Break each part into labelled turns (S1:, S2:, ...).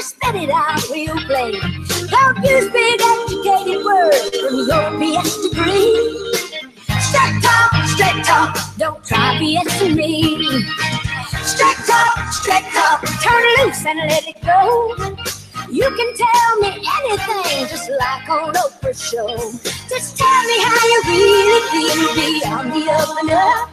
S1: spit it out real plain. Don't use big educated words from your BS degree. Straight talk, don't try BSing me. Straight talk, turn loose and let it go. You can tell me anything, just like on Oprah's show. Just tell me how you really feel, be on the up and up.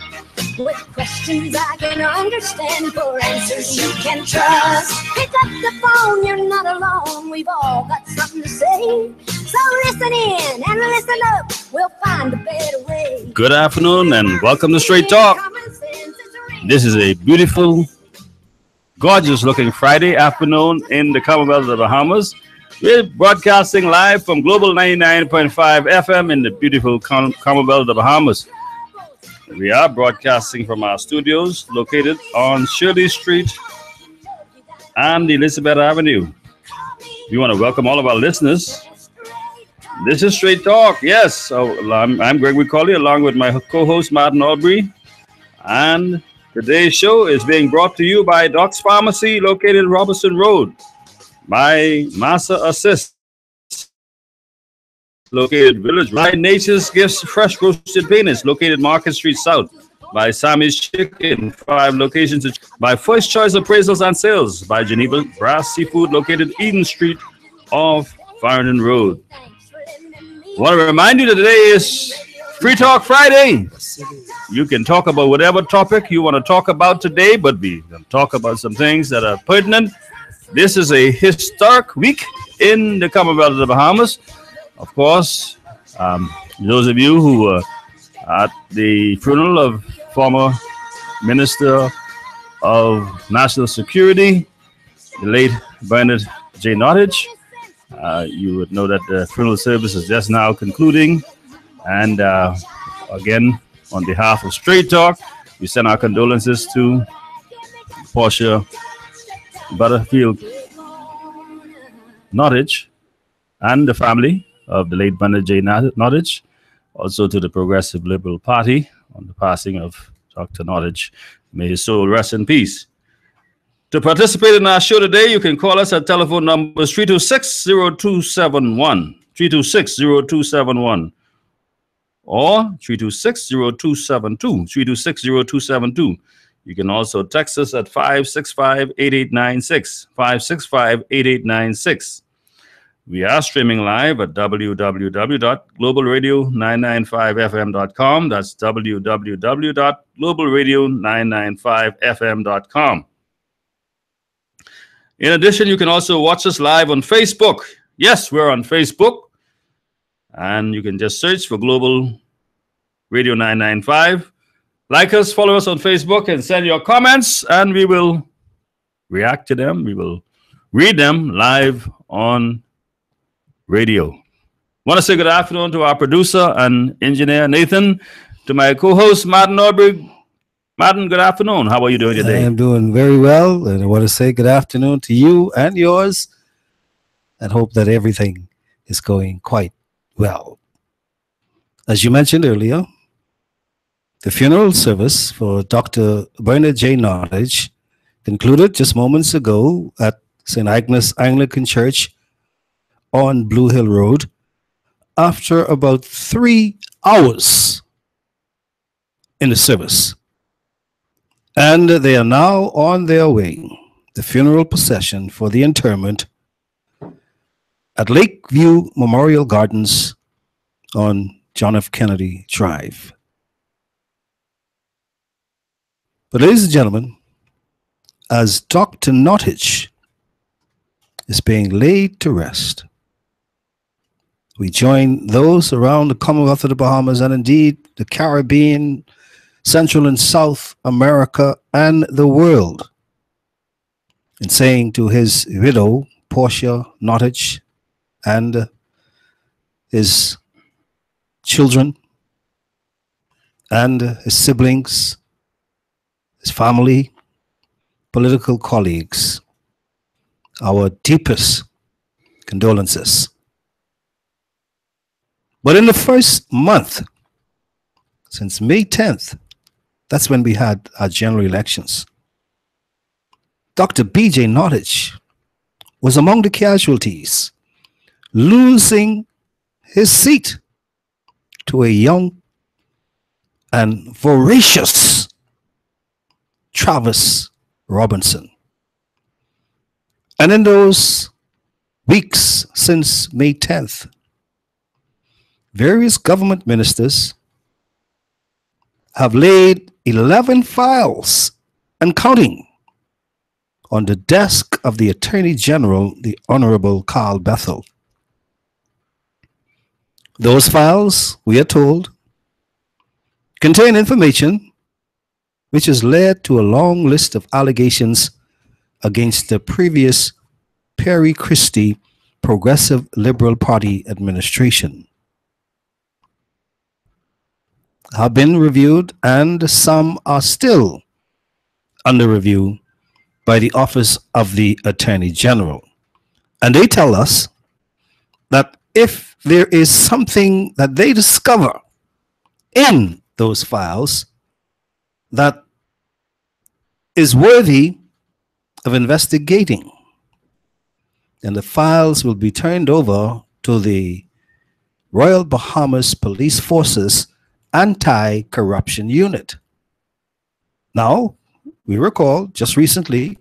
S1: With questions I can understand, for answers you can trust. Pick up the phone, you're not alone, we've all got something to say. So listen in and listen up, we'll find a better way.
S2: Good afternoon and welcome to Straight Talk. This is a beautiful, gorgeous looking Friday afternoon in the Commonwealth of the Bahamas. We're broadcasting live from Global 99.5 FM in the beautiful Commonwealth of the Bahamas. We are broadcasting from our studios located on Shirley Street and Elizabeth Avenue. We want to welcome all of our listeners. This is Straight Talk. Yes, so I'm Gregory Colley along with my co-host Martin Aubrey. And today's show is being brought to you by Doc's Pharmacy located Robertson Road, by Massa Assist located Village, by Nature's Gifts Fresh Roasted Peanuts located Market Street South, by Sammy's Chicken, 5 locations, by First Choice Appraisals and Sales, by Geneva Brass Seafood located Eden Street off Farrington Road. I want to remind you that today is Free Talk Friday. You can talk about whatever topic you want to talk about today, but we can talk about some things that are pertinent. This is a historic week in the Commonwealth of the Bahamas. Of course, those of you who were at the funeral of former Minister of National Security, the late Bernard J. Nottage, you would know that the funeral service is just now concluding. And again, on behalf of Straight Talk, we send our condolences to Portia Butterfield Nottage and the family of the late Bernard J. Nottage, also to the Progressive Liberal Party on the passing of Dr. Nottage. May his soul rest in peace. To participate in our show today, you can call us at telephone numbers 326-0271, 326-0271, or 326-0272, 326-0272. You can also text us at 565-8896, 565-8896. We are streaming live at www.globalradio995fm.com. That's www.globalradio995fm.com. In addition, you can also watch us live on Facebook. Yes, we're on Facebook. And you can just search for Global Radio 995. Like us, follow us on Facebook, and send your comments, and we will react to them. We will read them live on radio. Want to say good afternoon to our producer and engineer, Nathan, to my co-host, Martin Aubrey. Martin, good afternoon. How are you doing today?
S3: I am doing very well, and I want to say good afternoon to you and yours, and hope that everything is going quite well. As you mentioned earlier, the funeral service for Dr. Bernard J. Nottage concluded just moments ago at St. Agnes Anglican Church on Blue Hill Road after about 3 hours in the service. And they are now on their way, the funeral procession for the interment at Lakeview Memorial Gardens on John F. Kennedy Drive. But ladies and gentlemen, as Dr. Nottage is being laid to rest, we join those around the Commonwealth of the Bahamas and indeed the Caribbean, Central and South America, and the world in saying to his widow, Portia Nottage, and his children and his siblings, his family, political colleagues, our deepest condolences. But in the first month, since May 10th, that's when we had our general elections, Dr. B.J. Nottage was among the casualties, losing his seat to a young and voracious Travis Robinson. And in those weeks since May 10th, various government ministers have laid 11 files and counting on the desk of the Attorney General, the Honorable Carl Bethel. Those files, we are told, contain information which has led to a long list of allegations against the previous Perry Christie Progressive Liberal Party administration. Have been reviewed, and some are still under review by the Office of the Attorney General. And they tell us that if there is something that they discover in those files that is worthy of investigating, then the files will be turned over to the Royal Bahamas Police Forces Anti-Corruption Unit. Now, we recall just recently,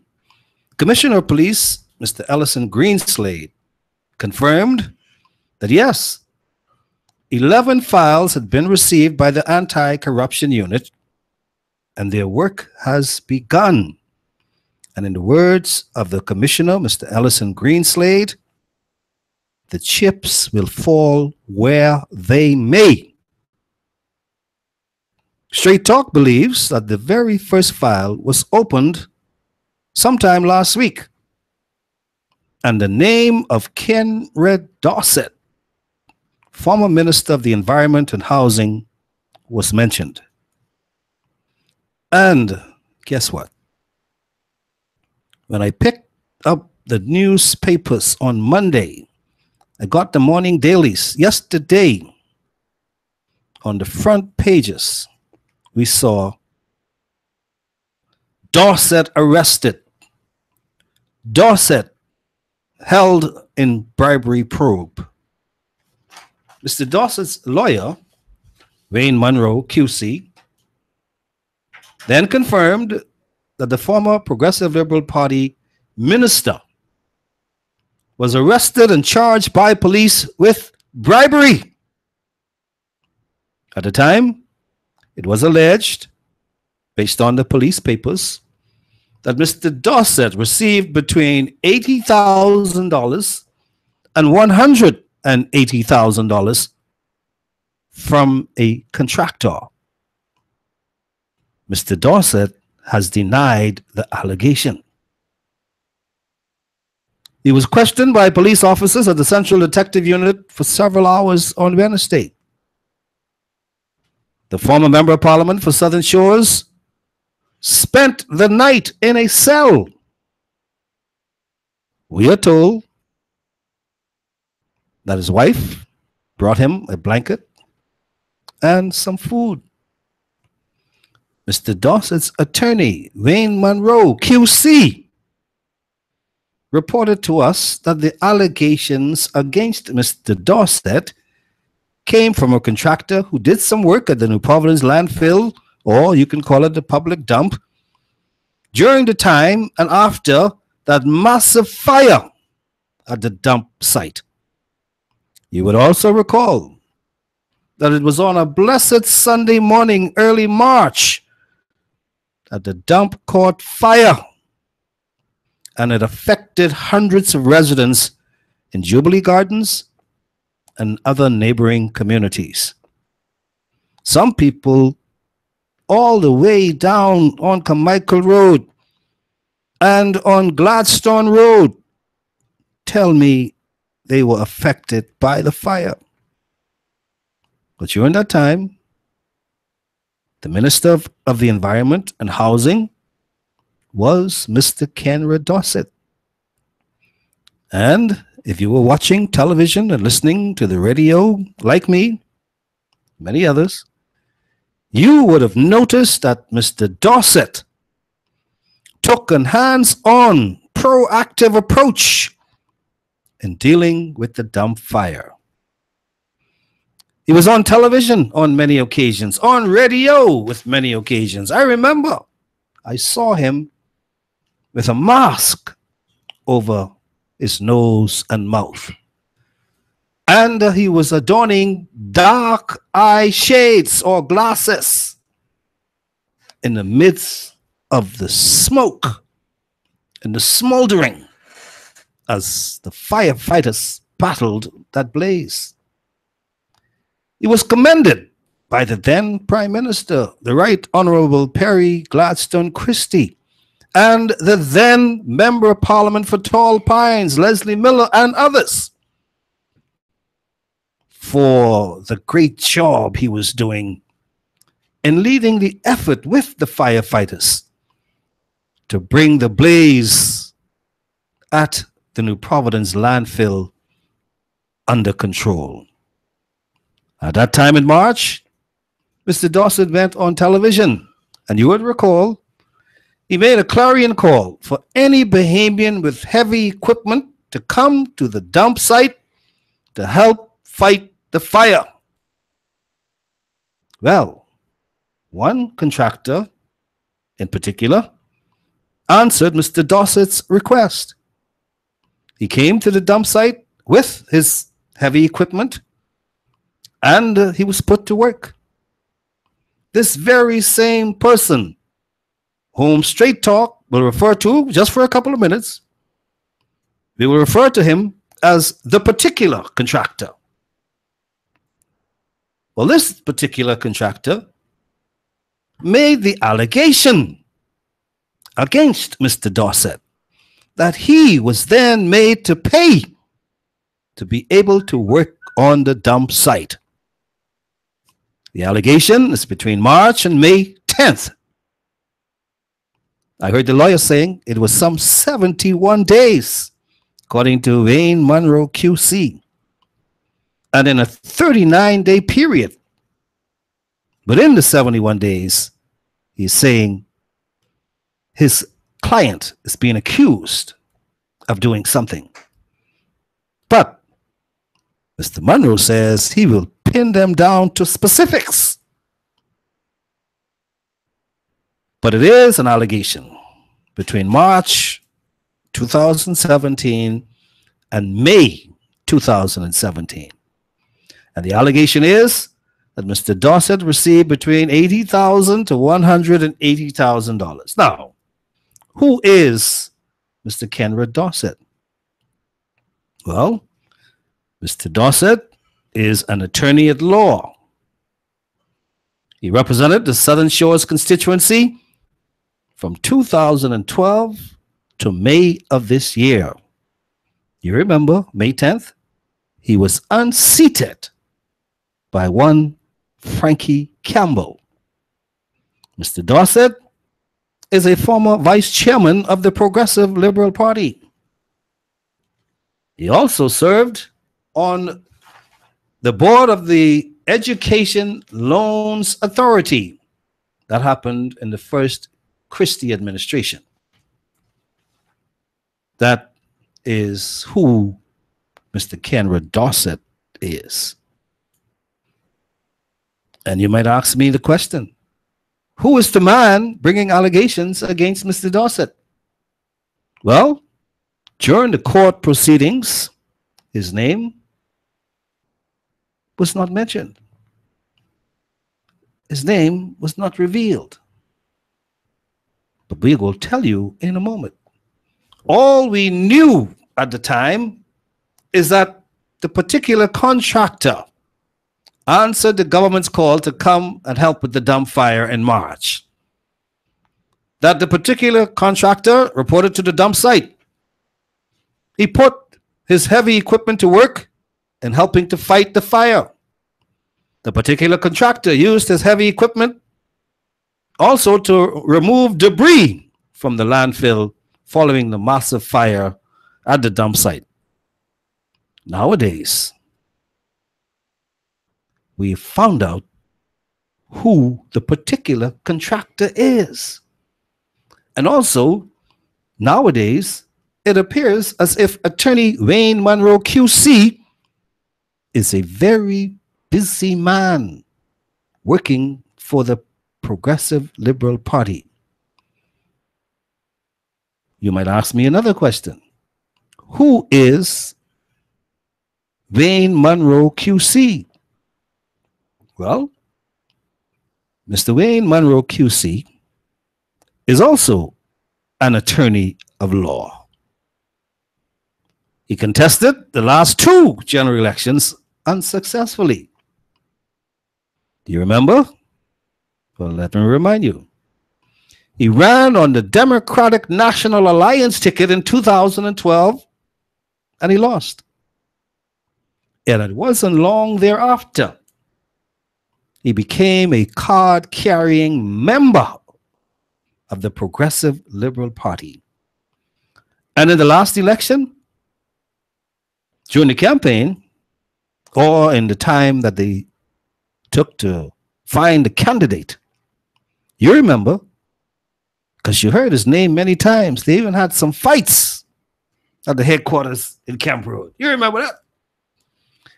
S3: Commissioner of Police, Mr. Ellison Greenslade, confirmed that yes, 11 files had been received by the Anti-Corruption Unit and their work has begun. And in the words of the Commissioner, Mr. Ellison Greenslade, the chips will fall where they may. Straight Talk believes that the very first file was opened sometime last week, and the name of Kenred Dossett, former Minister of the Environment and Housing, was mentioned. And guess what? When I picked up the newspapers on Monday, I got the morning dailies. Yesterday, on the front pages, we saw Dossett arrested, Dossett held in bribery probe. Mr. Dossett's lawyer, Wayne Munro, QC, then confirmed that the former Progressive Liberal Party minister was arrested and charged by police with bribery. At the time, it was alleged, based on the police papers, that Mr. Dossett received between $80,000 and $180,000 from a contractor. Mr. Dossett has denied the allegation. He was questioned by police officers at the Central Detective Unit for several hours on Wednesday. The former Member of Parliament for Southern Shores spent the night in a cell. We are told that his wife brought him a blanket and some food. Mr. Dossett's attorney, Wayne Munro, QC, reported to us that the allegations against Mr. Dossett came from a contractor who did some work at the New Providence landfill, or you can call it the public dump, during the time and after that massive fire at the dump site. You would also recall that it was on a blessed Sunday morning, early March, that the dump caught fire, and it affected hundreds of residents in Jubilee Gardens and other neighboring communities. Some people all the way down on Carmichael Road and on Gladstone Road tell me they were affected by the fire. But during that time, the Minister of the Environment and Housing was Mr. Kenred Dossett. And if you were watching television and listening to the radio, like me, many others, you would have noticed that Mr. Dossett took a hands-on, proactive approach in dealing with the dump fire. He was on television on many occasions, on radio with many occasions. I remember I saw him with a mask over his nose and mouth. And he was adorning dark eye shades or glasses in the midst of the smoke and the smoldering as the firefighters battled that blaze. He was commended by the then Prime Minister, the Right Honorable Perry Gladstone Christie, and the then Member of Parliament for Tall Pines, Leslie Miller, and others, for the great job he was doing in leading the effort with the firefighters to bring the blaze at the New Providence landfill under control. At that time in March, Mr. Dossett went on television, and you would recall, he made a clarion call for any Bahamian with heavy equipment to come to the dump site to help fight the fire. Well, one contractor in particular answered Mr. Dossett's request. He came to the dump site with his heavy equipment, and he was put to work. This very same person, whom Straight Talk will refer to just for a couple of minutes, we will refer to him as the particular contractor. Well, this particular contractor made the allegation against Mr. Dossett that he was then made to pay to be able to work on the dump site. The allegation is between March and May 10th. I heard the lawyer saying it was some 71 days, according to Wayne Monroe QC, and in a 39-day period. But in the 71 days, he's saying his client is being accused of doing something. But Mr. Monroe says he will pin them down to specifics. But it is an allegation between March 2017 and May 2017. And the allegation is that Mr. Dossett received between $80,000 to $180,000. Now, who is Mr. Kenrod Dossett? Well, Mr. Dossett is an attorney at law. He represented the Southern Shores constituency from 2012 to May of this year. You remember, May 10th, he was unseated by one Frankie Campbell. Mr. Dossett is a former vice chairman of the Progressive Liberal Party. He also served on the board of the Education Loans Authority. That happened in the first Christie administration. That is who Mr. Kenrod Dossett is. And you might ask me the question, who is the man bringing allegations against Mr. Dossett? Well, during the court proceedings, his name was not mentioned. His name was not revealed. But we will tell you in a moment. All we knew at the time is that the particular contractor answered the government's call to come and help with the dump fire in March. That the particular contractor reported to the dump site. He put his heavy equipment to work in helping to fight the fire. The particular contractor used his heavy equipment also to remove debris from the landfill following the massive fire at the dump site. Nowadays, we found out who the particular contractor is. And also, nowadays, it appears as if Attorney Wayne Monroe QC is a very busy man working for the Progressive Liberal Party. You might ask me another question. Who is Wayne Monroe QC? Well, Mr. Wayne Monroe QC is also an attorney of law. He contested the last 2 general elections unsuccessfully. Do you remember? Well, let me remind you. He ran on the Democratic National Alliance ticket in 2012, and he lost. And it wasn't long thereafter he became a card-carrying member of the Progressive Liberal Party. And in the last election, during the campaign, or in the time that they took to find the candidate, you remember, because you heard his name many times. They even had some fights at the headquarters in Camp Road. You remember that?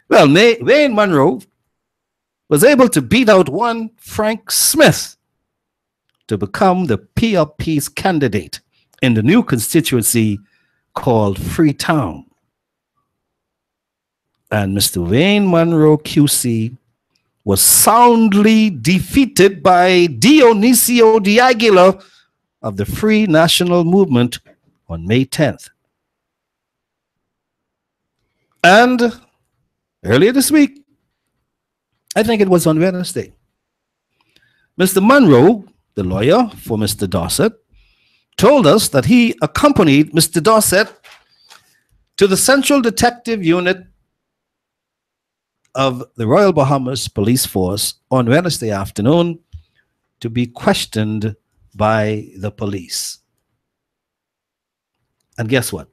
S3: Well, Wayne Monroe was able to beat out one Frank Smith to become the PLP's candidate in the new constituency called Freetown. And Mr. Wayne Monroe QC was soundly defeated by Dionisio de Aguilar of the Free National Movement on May 10th. And earlier this week, I think it was on Wednesday, Mr. Monroe, the lawyer for Mr. Dossett, told us that he accompanied Mr. Dossett to the Central Detective Unit of the Royal Bahamas Police Force on Wednesday afternoon to be questioned by the police. And guess what?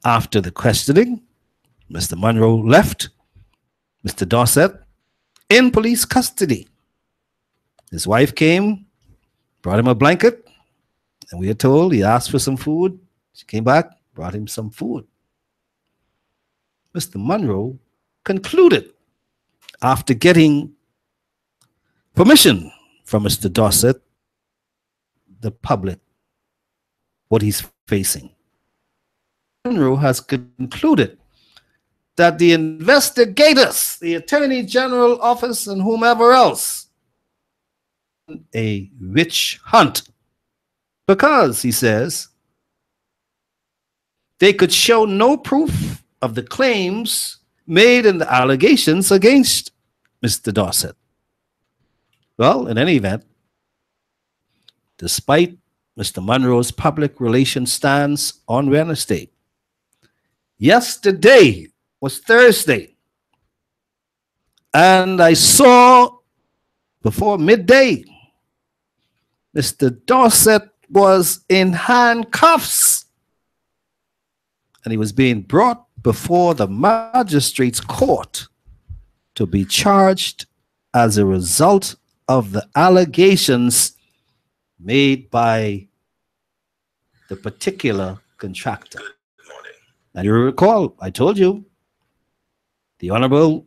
S3: After the questioning, Mr. Monroe left Mr. Dossett in police custody. His wife came, brought him a blanket, and we are told he asked for some food. She came back, brought him some food. Mr. Monroe concluded, after getting permission from Mr. Dossett, the public, what he's facing. Monroe has concluded that the investigators, the Attorney General Office and whomever else, a witch hunt, because, he says, they could show no proof of the claims made in the allegations against Mr. Dossett. Well, in any event, despite Mr. Monroe's public relations stance on Wednesday, yesterday was Thursday, and I saw before midday Mr. Dossett was in handcuffs, and he was being brought before the magistrate's court to be charged as a result of the allegations made by the particular contractor. And you recall, I told you, the Honorable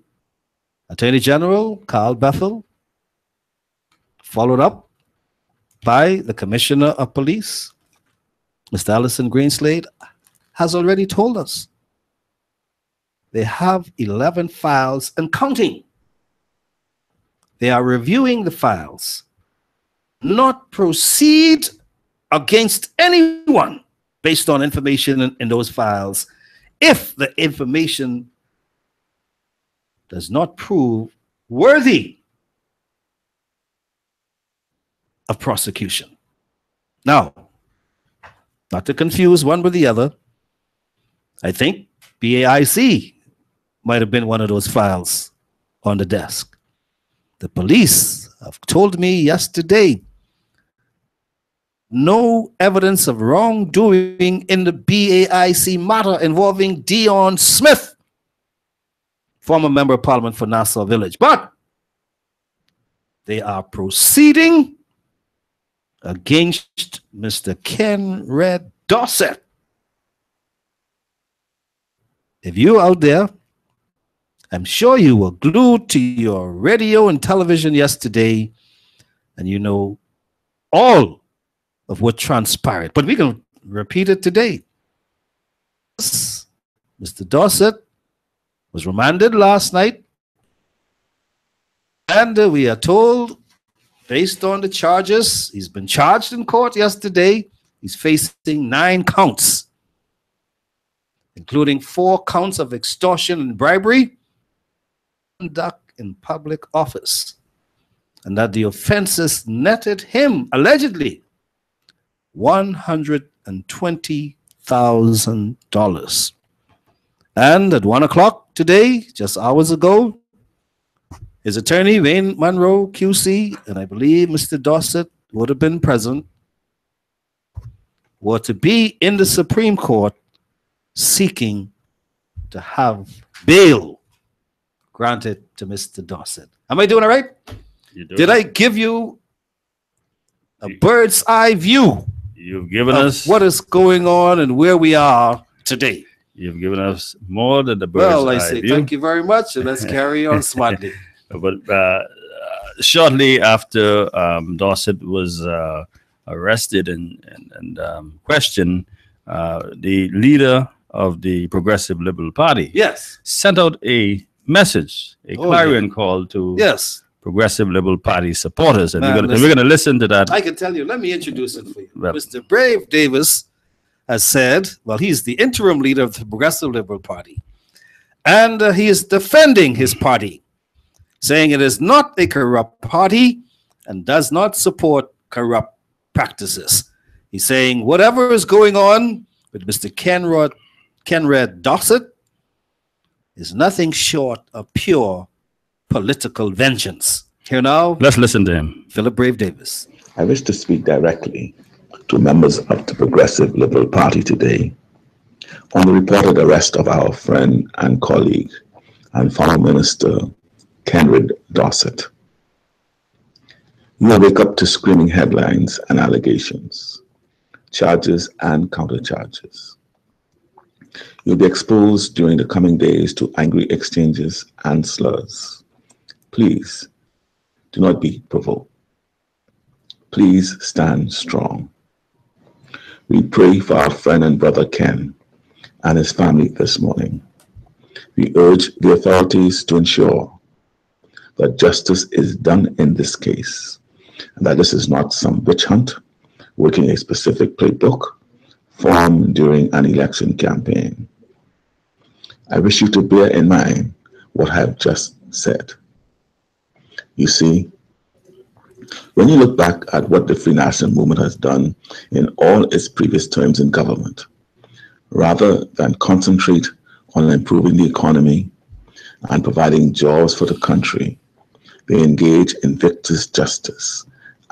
S3: Attorney General Carl Bethel, followed up by the Commissioner of Police, Mr. Allison Greenslade, has already told us they have 11 files and counting. They are reviewing the files, not proceed against anyone based on information in those files if the information does not prove worthy of prosecution. Now, not to confuse one with the other, I think BAIC might have been one of those files on the desk. The police have told me yesterday no evidence of wrongdoing in the BAIC matter involving Dion Smith, former member of parliament for Nassau Village. But they are proceeding against Mr. Ken Red Dossett if you out there, I'm sure you were glued to your radio and television yesterday, and you know all of what transpired. But we can repeat it today. Mr. Dossett was remanded last night, and we are told, based on the charges, he's been charged in court yesterday. He's facing 9 counts, including 4 counts of extortion and bribery, conduct in public office, and that the offenses netted him, allegedly, $120,000. And at 1 o'clock today, just hours ago, his attorney, Wayne Monroe, QC, and I believe Mr. Dossett would have been present, were to be in the Supreme Court seeking to have bail granted to Mr. Dossett. Am I doing it right? Did I give you a bird's eye view?
S2: You've given us
S3: what is going on and where we are today.
S2: You've given us more than the bird's eye view.
S3: Well, I say thank you very much, and let's carry on smartly.
S2: But shortly after Dossett was arrested and questioned, the leader of the Progressive Liberal Party sent out a message, a clarion call to Progressive Liberal Party supporters. And we're going to listen to that.
S3: I can tell you, let me introduce it for you. Well, Mr. Brave Davis has said, well, he's the interim leader of the Progressive Liberal Party, and he is defending his party, saying it is not a corrupt party and does not support corrupt practices. He's saying whatever is going on with Mr. Kenred Dossett is nothing short of pure political vengeance. Here now,
S2: let's listen to him.
S3: Philip Brave Davis.
S4: I wish to speak directly to members of the Progressive Liberal Party today on the reported arrest of our friend and colleague and former minister, Kenred Dossett. You will wake up to screaming headlines and allegations, charges and countercharges. You'll be exposed during the coming days to angry exchanges and slurs. Please do not be provoked. Please stand strong. We pray for our friend and brother Ken and his family this morning. We urge the authorities to ensure that justice is done in this case, and that this is not some witch hunt working a specific playbook formed during an election campaign. I wish you to bear in mind what I have just said. You see, when you look back at what the Free National Movement has done in all its previous terms in government, rather than concentrate on improving the economy and providing jobs for the country, they engage in victim's justice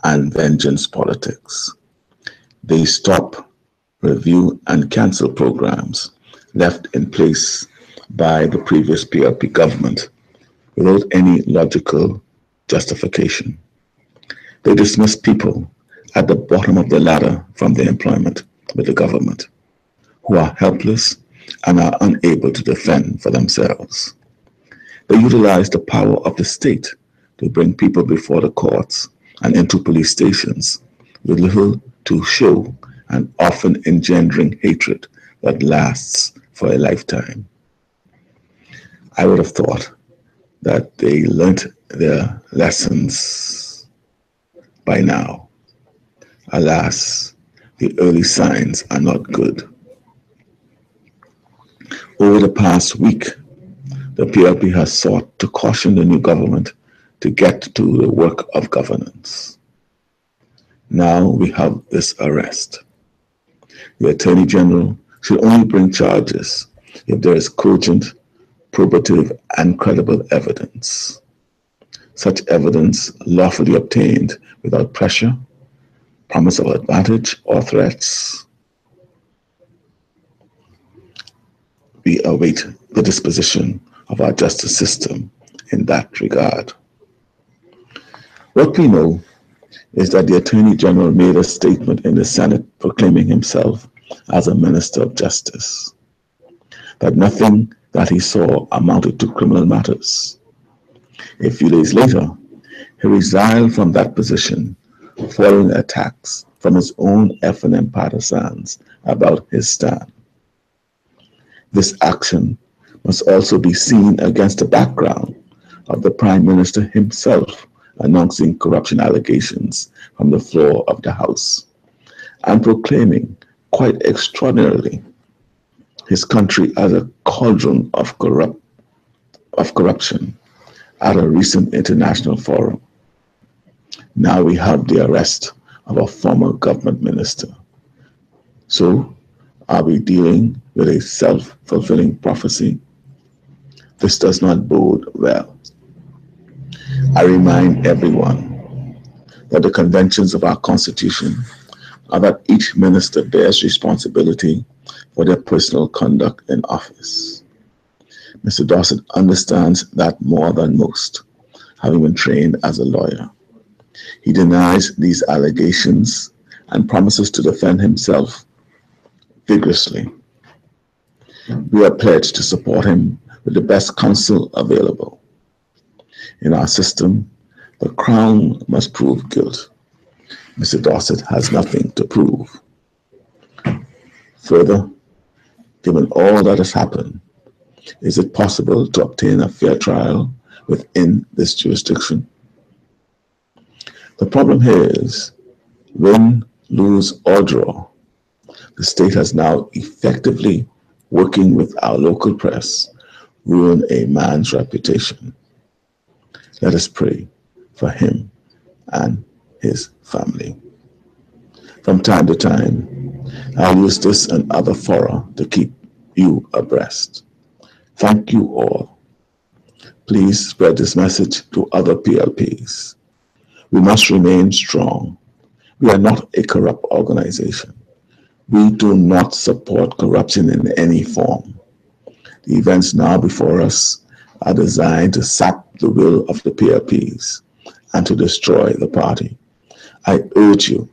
S4: and vengeance politics. They stop, review, and cancel programs left in place by the previous PRP government without any logical justification. They dismiss people at the bottom of the ladder from their employment with the government who are helpless and are unable to defend for themselves. They utilize the power of the state to bring people before the courts and into police stations with little to show and often engendering hatred that lasts for a lifetime. I would have thought that they learnt their lessons by now. Alas, the early signs are not good. Over the past week, the PRP has sought to caution the new government to get to the work of governance. Now we have this arrest. The Attorney General should only bring charges if there is cogent, probative, and credible evidence. Such evidence lawfully obtained without pressure, promise of advantage, or threats. We await the disposition of our justice system in that regard. What we know is that the Attorney General made a statement in the Senate proclaiming himself as a Minister of Justice. that nothing that he saw amounted to criminal matters. A few days later, he resigned from that position following attacks from his own FNM partisans about his stand. This action must also be seen against the background of the Prime Minister himself announcing corruption allegations from the floor of the House and proclaiming, quite extraordinarily, his country as a cauldron of corruption at a recent international forum. Now we have the arrest of a former government minister. So, are we dealing with a self-fulfilling prophecy? This does not bode well. I remind everyone that the conventions of our Constitution are that each minister bears responsibility for their personal conduct in office. Mr. Dossett understands that more than most, having been trained as a lawyer. He denies these allegations and promises to defend himself vigorously. We are pledged to support him with the best counsel available. In our system, the Crown must prove guilt. Mr. Dossett has nothing to prove. Further, given all that has happened, is it possible to obtain a fair trial within this jurisdiction? The problem here is, win, lose, or draw, the state has now effectively, working with our local press, ruined a man's reputation. Let us pray for him and his family. From time to time, I'll use this and other fora to keep you abreast. Thank you all. Please spread this message to other PLPs. We must remain strong. We are not a corrupt organization. We do not support corruption in any form. The events now before us are designed to sap the will of the PLPs and to destroy the party. I urge you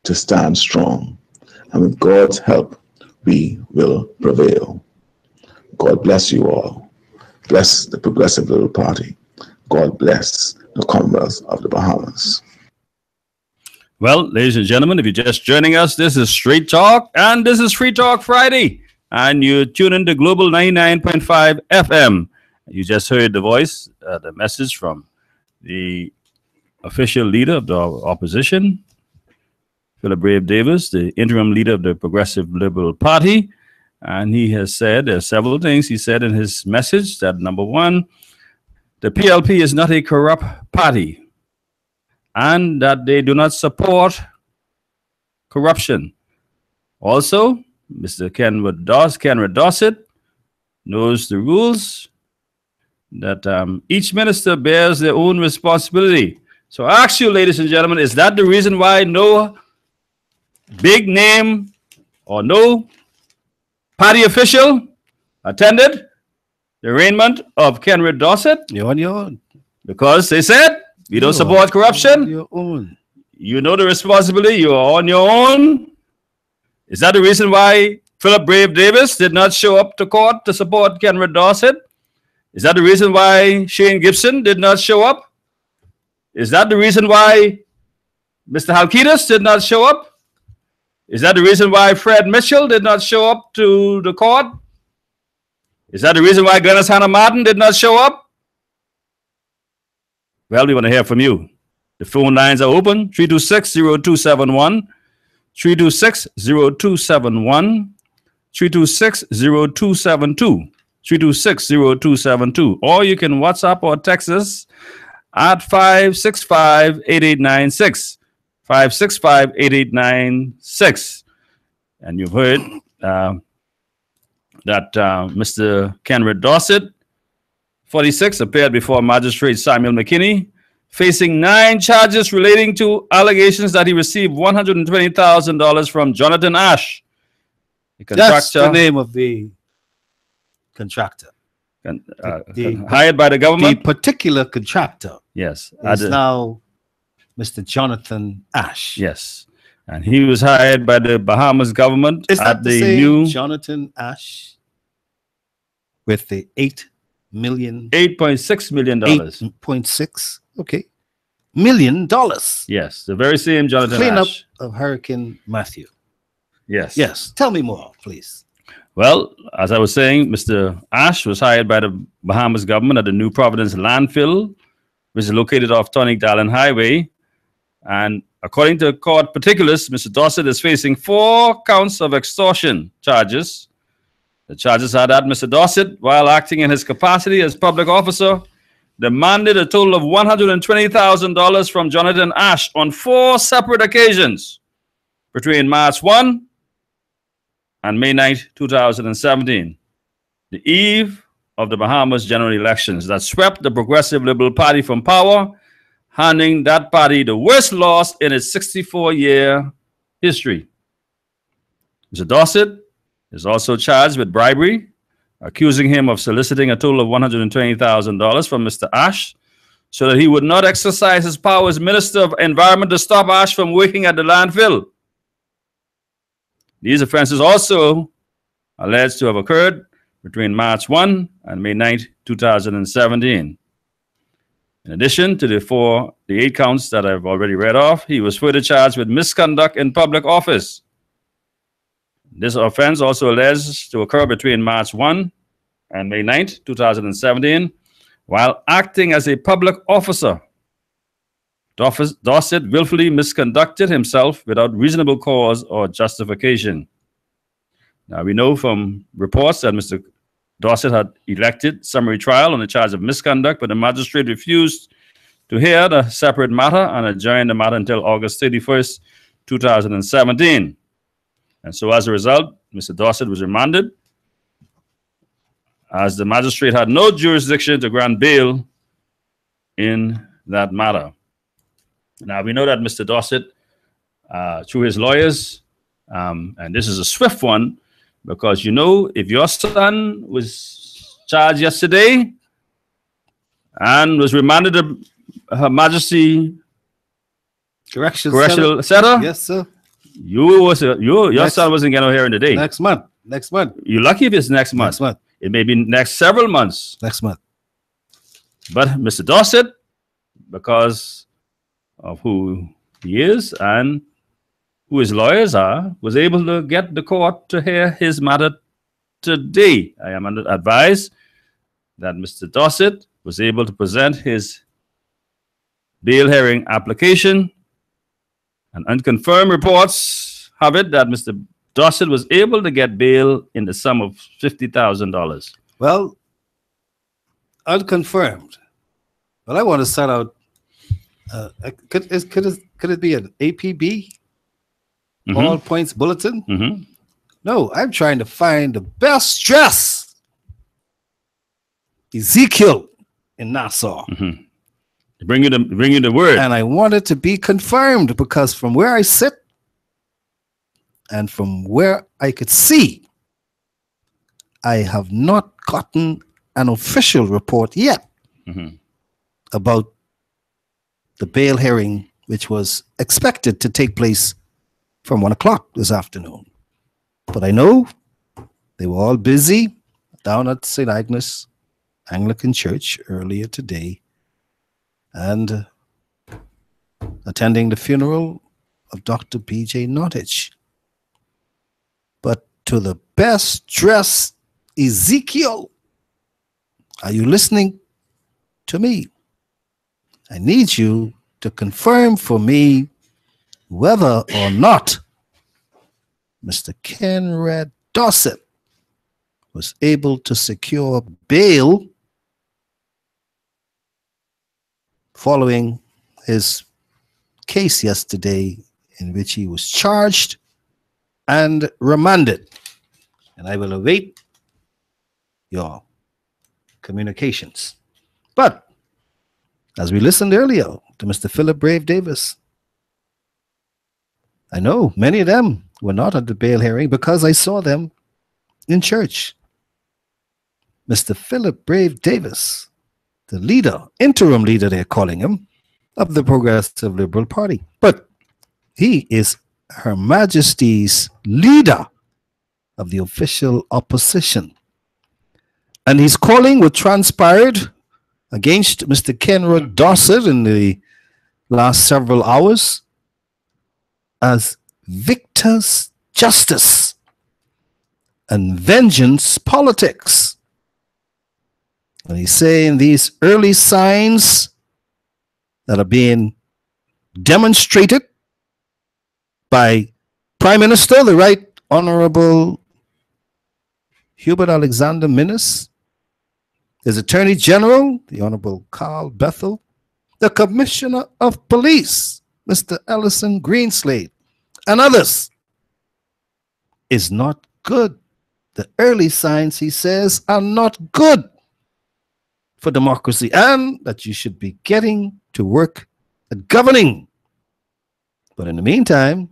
S4: to stand strong, and with God's help, we will prevail. God bless you all. Bless the Progressive Liberal Party. God bless the Commonwealth of the Bahamas.
S2: Well, ladies and gentlemen, if you're just joining us, this is Straight Talk, and this is Free Talk Friday. And you tune in to Global 99.5 FM. You just heard the voice, the message from the official leader of the opposition, Philip Brave Davis, the interim leader of the Progressive Liberal Party. And he has said, there are several things he said in his message, that number one, the PLP is not a corrupt party, and that they do not support corruption. Also, Mr. Kenred Dossett knows the rules, that each minister bears their own responsibility. So I ask you, ladies and gentlemen, is that the reason why no big name or no party official attended the arraignment of Kenred Dossett?
S3: You're on your own.
S2: Because they said, we don't support corruption.
S3: Your own.
S2: You know the responsibility. You are on your own. Is that the reason why Philip Brave Davis did not show up to court to support Kenred Dossett? Is that the reason why Shane Gibson did not show up? Is that the reason why Mr. Halkitis did not show up? Is that the reason why Fred Mitchell did not show up to the court? Is that the reason why Glennis Hannah Martin did not show up? Well, we want to hear from you. The phone lines are open, 326-0271, 326-0271, 326-0272, 326-0272. Or you can WhatsApp or text us at 565-8896. 565-8896. And you've heard that Mr. Kenred Dossett, 46, appeared before Magistrate Samuel McKinney, facing 9 charges relating to allegations that he received $120,000 from Jonathan Ash, a contractor.
S3: That's the name of the contractor.
S2: Hired by the government.
S3: The particular contractor,
S2: yes,
S3: is now Mr. Jonathan Ash.
S2: Yes, and he was hired by the Bahamas government
S3: Is that
S2: at
S3: the
S2: the
S3: same
S2: new
S3: Jonathan Ash with the $8 million,
S2: $8.6 million.
S3: $8.6, okay, $million.
S2: Yes, the very same Jonathan
S3: Cleanup
S2: Ash.
S3: of Hurricane Matthew.
S2: Yes.
S3: Yes, tell me more, please.
S2: Well, as I was saying, Mr. Ash was hired by the Bahamas government at the New Providence landfill, which is located off Tonic Dallin Highway. And according to court particulars, Mr. Dossett is facing 4 counts of extortion charges. The charges are that Mr. Dossett, while acting in his capacity as public officer, demanded a total of $120,000 from Jonathan Ash on 4 separate occasions between March 1 and May 9, 2017, the eve of the Bahamas general elections that swept the Progressive Liberal Party from power, handing that party the worst loss in its 64-year history. Mr. Dossett is also charged with bribery, accusing him of soliciting a total of $120,000 from Mr. Ash so that he would not exercise his power as Minister of Environment to stop Ash from working at the landfill. These offenses also alleged to have occurred between March 1 and May 9, 2017. In addition to the 8 counts that I've already read off, he was further charged with misconduct in public office. This offense also alleged to occur between March 1 and May 9, 2017, while acting as a public officer. Dossett willfully misconducted himself without reasonable cause or justification. Now, we know from reports that Mr. Dossett had elected summary trial on the charge of misconduct, but the magistrate refused to hear the separate matter and adjourned the matter until August 31st, 2017. And so as a result, Mr. Dossett was remanded, as the magistrate had no jurisdiction to grant bail in that matter. Now, we know that Mr. Dossett, through his lawyers, and this is a swift one, because, you know, if your son was charged yesterday and was remanded to Her Majesty Correctional Center,
S3: yes, sir.
S2: your son wasn't getting no hearing today.
S3: Next month.
S2: You're lucky if it's next month.
S3: Next month.
S2: It may be next several months.
S3: Next month.
S2: But Mr. Dossett, because of who he is and who his lawyers are, was able to get the court to hear his matter today. I am advised that Mr. Dossett was able to present his bail hearing application, and unconfirmed reports have it that Mr. Dossett was able to get bail in the sum of $50,000.
S3: Well, unconfirmed. Well, I want to start out. Could it be an APB? All Points Bulletin? No, I'm trying to find the best dress. Ezekiel in Nassau.
S2: Bring you the word.
S3: And I want it to be confirmed, because from where I sit and from where I could see, I have not gotten an official report yet about the bail hearing, which was expected to take place from 1 o'clock this afternoon. But I know they were all busy down at St. Agnes Anglican Church earlier today and attending the funeral of Dr. B.J. Nottage. But to the best dressed Ezekiel, are you listening to me? I need you to confirm for me whether or not Mr. Kenred Dossett was able to secure bail following his case yesterday, in which he was charged and remanded. And I will await your communications. But as we listened earlier to Mr. Philip Brave Davis, I know many of them were not at the bail hearing because I saw them in church. Mr. Philip Brave Davis, the leader, interim leader they're calling him, of the Progressive Liberal Party. But he is Her Majesty's leader of the official opposition. And he's calling what transpired against Mr. Kenrod Dossett in the last several hours as victor's justice and vengeance politics. And he's saying these early signs that are being demonstrated by Prime Minister, the Right Honorable Hubert Alexander Minnis, his Attorney General, the Honorable Carl Bethel, the Commissioner of Police, Mr. Ellison Greenslade, and others, is not good. The early signs, he says, are not good for democracy, and that you should be getting to work at governing. But in the meantime,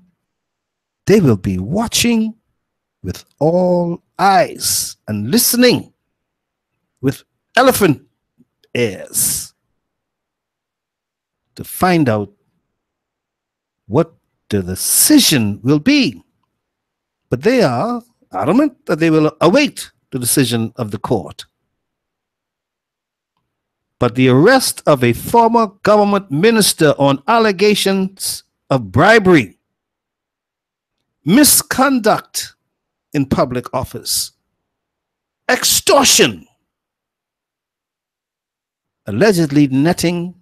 S3: they will be watching with all eyes and listening with elephant ears to find out what the decision will be. But they are adamant that they will await the decision of the court. But the arrest of a former government minister on allegations of bribery, misconduct in public office, extortion, allegedly netting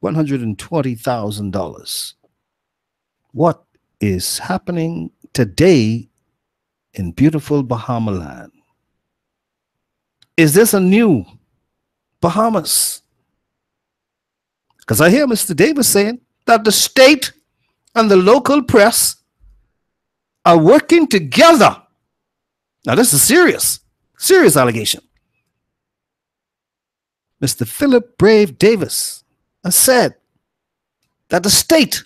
S3: $120,000. What is happening today in beautiful Bahama land? Is this a new Bahamas? Because I hear Mr. Davis saying that the state and the local press are working together. Now, this is serious allegation. Mr. Philip Brave Davis has said that the state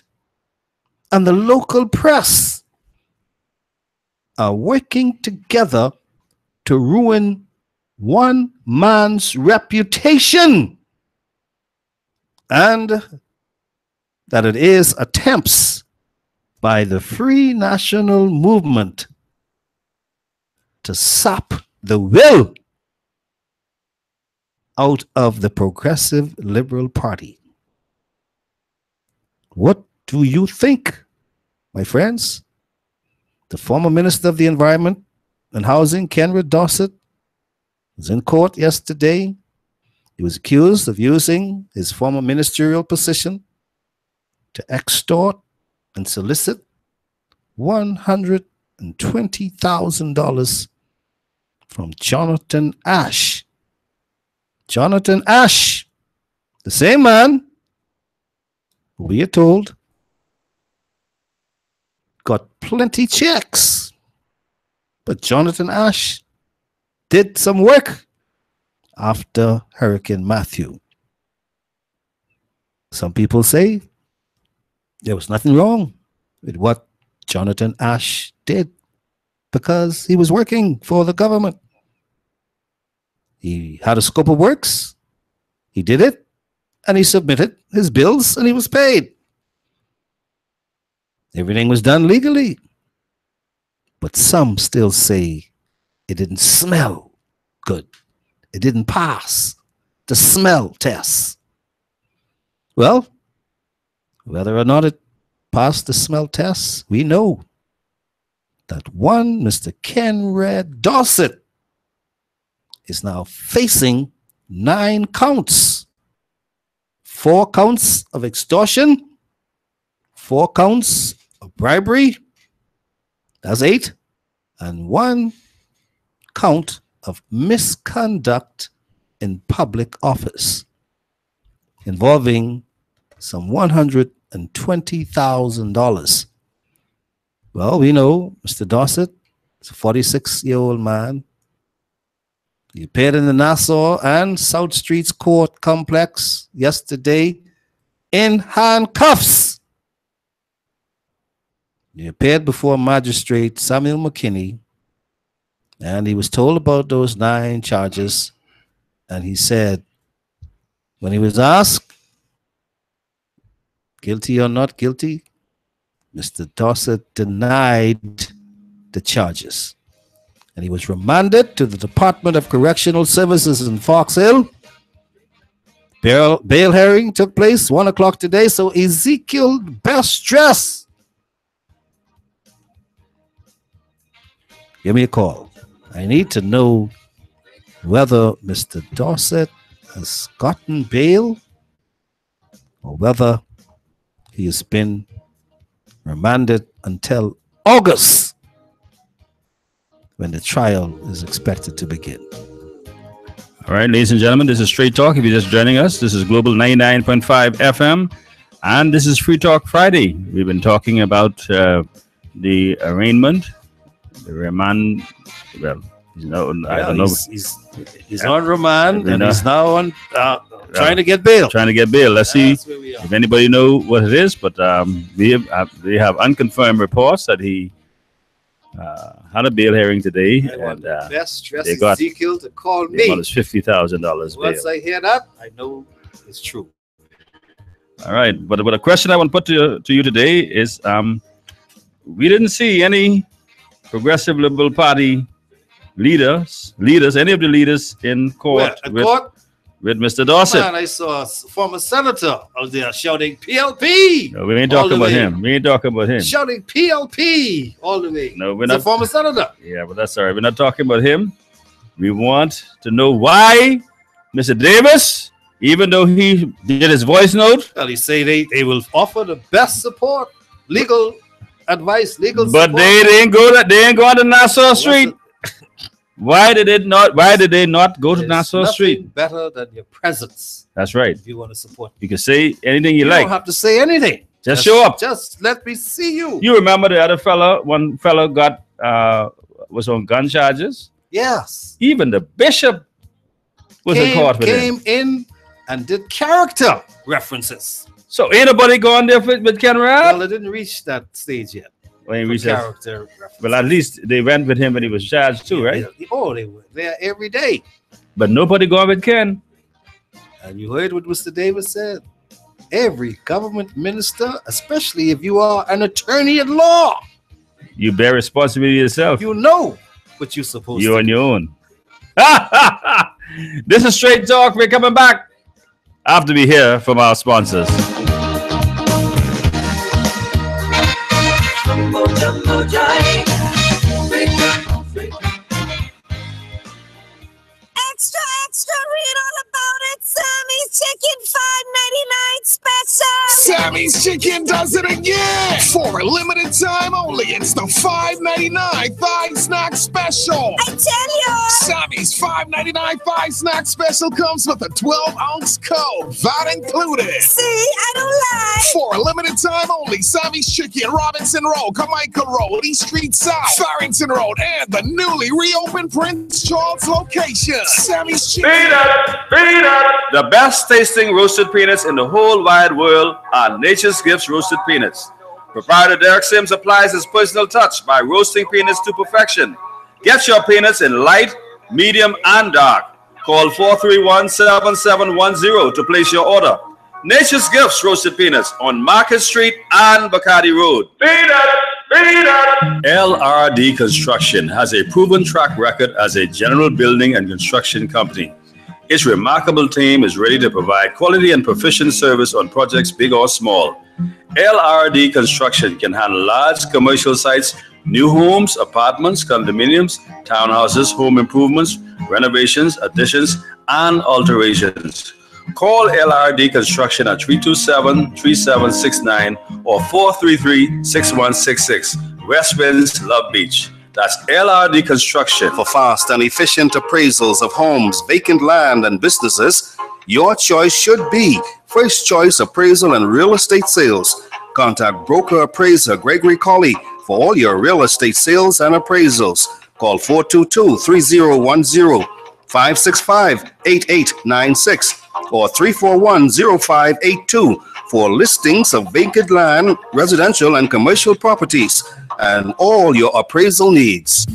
S3: and the local press are working together to ruin one man's reputation, and that it is attempts by the Free National Movement to sap the will out of the Progressive Liberal Party. What do you think, my friends? The former Minister of the Environment and Housing, Kenrod Dossett, was in court yesterday. He was accused of using his former ministerial position to extort and solicit $120,000 from Jonathan Ash. Jonathan Ash, the same man who we are told got plenty checks. But Jonathan Ash did some work after Hurricane Matthew. Some people say there was nothing wrong with what Jonathan Ash did because he was working for the government. He had a scope of works, he did it, and he submitted his bills and he was paid. Everything was done legally. But some still say it didn't smell good. It didn't pass the smell test. Well, whether or not it passed the smell test, we know that one Mr. Kenrod Dossett is now facing 9 counts. 4 counts of extortion, 4 counts of bribery, that's 8, and 1 count of misconduct in public office involving some $120,000. Well, we know Mr. Dossett is a 46-year-old man. He appeared in the Nassau and South Streets Court complex yesterday in handcuffs. He appeared before Magistrate Samuel McKinney, and he was told about those 9 charges. And he said, when he was asked, guilty or not guilty, Mr. Dossett denied the charges. and he was remanded to the Department of Correctional Services in Fox Hill. Bail hearing took place 1 o'clock today. So Ezekiel, best dress, give me a call. I need to know whether Mr. Dorsett has gotten bail or whether he has been remanded until August, when the trial is expected to begin.
S2: All right, ladies and gentlemen, this is Straight Talk. If you're just joining us, this is Global 99.5 FM, and this is Free Talk Friday. We've been talking about the arraignment, the remand. Well, I don't know.
S3: He's on remand, and he's now on trying to get bail.
S2: Trying to get bail. Let's see if anybody know what it is. But we have unconfirmed reports that he had a bail hearing today, and
S3: they got Ezekiel to call me.
S2: Well, it's $50,000 bail.
S3: Once I hear that, I know it's true.
S2: All right, but a question I want to put to you today is, we didn't see any Progressive Liberal Party leaders, any of the leaders in court with Mr. Dorsett.
S3: Man, I saw a former senator out there shouting PLP.
S2: No, we ain't talking about him. We ain't talking about him.
S3: Shouting PLP all the way.
S2: No, we're not.
S3: A former senator.
S2: Yeah, but that's all right. We're not talking about him. We want to know why Mr. Davis, even though he did his voice note.
S3: Well, he say they will offer the best support, legal advice, legal
S2: but
S3: support.
S2: They ain't go to Nassau Street. Why did they not go to Nassau Street?
S3: Better than your presence.
S2: That's right.
S3: If you want to support,
S2: you can say anything you like.
S3: You don't have to say anything.
S2: Just show up.
S3: Just let me see you.
S2: You remember the other fella? One fella was on gun charges.
S3: Yes.
S2: Even the bishop was in court with him.
S3: Came in and did character references.
S2: So ain't nobody going there with Ken Rad?
S3: Well, it didn't reach that stage yet.
S2: Character well, at least they went with him when he was charged too, right?
S3: Oh, they were there every day.
S2: But nobody going with Ken.
S3: And you heard what Mr. Davis said. Every government minister, especially if you are an attorney at law,
S2: you bear responsibility yourself.
S3: You know what you're supposed to do.
S2: You're on your own. This is Straight Talk. We're coming back after we hear from our sponsors.
S1: Extra, extra, read all about it. Sammy's Chicken $5.99 special.
S5: Sammy's Chicken does it again. For a limited time only, it's the $5.99 Thigh Snack Special.
S1: I tell you.
S5: Sammy's $5.99 Thigh Snack Special comes with a 12-ounce Coke, that included.
S1: See, I don't lie.
S5: For a limited time only, Sammy's Chicken, Robinson Road, Carmichael Road, East Street South, Farrington Road, and the newly reopened Prince Charles location. Sammy's Chicken.
S2: Beat it! The best tasting roasted peanuts in the whole wide world are Nature's Gifts Roasted Peanuts. Proprietor Derek Sims applies his personal touch by roasting peanuts to perfection. Get your peanuts in light, medium, and dark. Call 431-7710 to place your order. Nature's Gifts Roasted Peanuts on Market Street and Bacardi Road. Beat it! LRD Construction has a proven track record as a general building and construction company. Its remarkable team is ready to provide quality and proficient service on projects big or small. LRD Construction can handle large commercial sites, new homes, apartments, condominiums, townhouses, home improvements, renovations, additions, and alterations. Call LRD Construction at 327-3769 or 433-6166. West Winds, Love Beach. That's LRD Construction.
S6: For fast and efficient appraisals of homes, vacant land, and businesses, your choice should be First Choice Appraisal and Real Estate Sales. Contact broker appraiser Gregory Colley for all your real estate sales and appraisals. Call 422-3010, 565-8896, or 341-0582 for listings of vacant land, residential and commercial properties, and all your appraisal needs.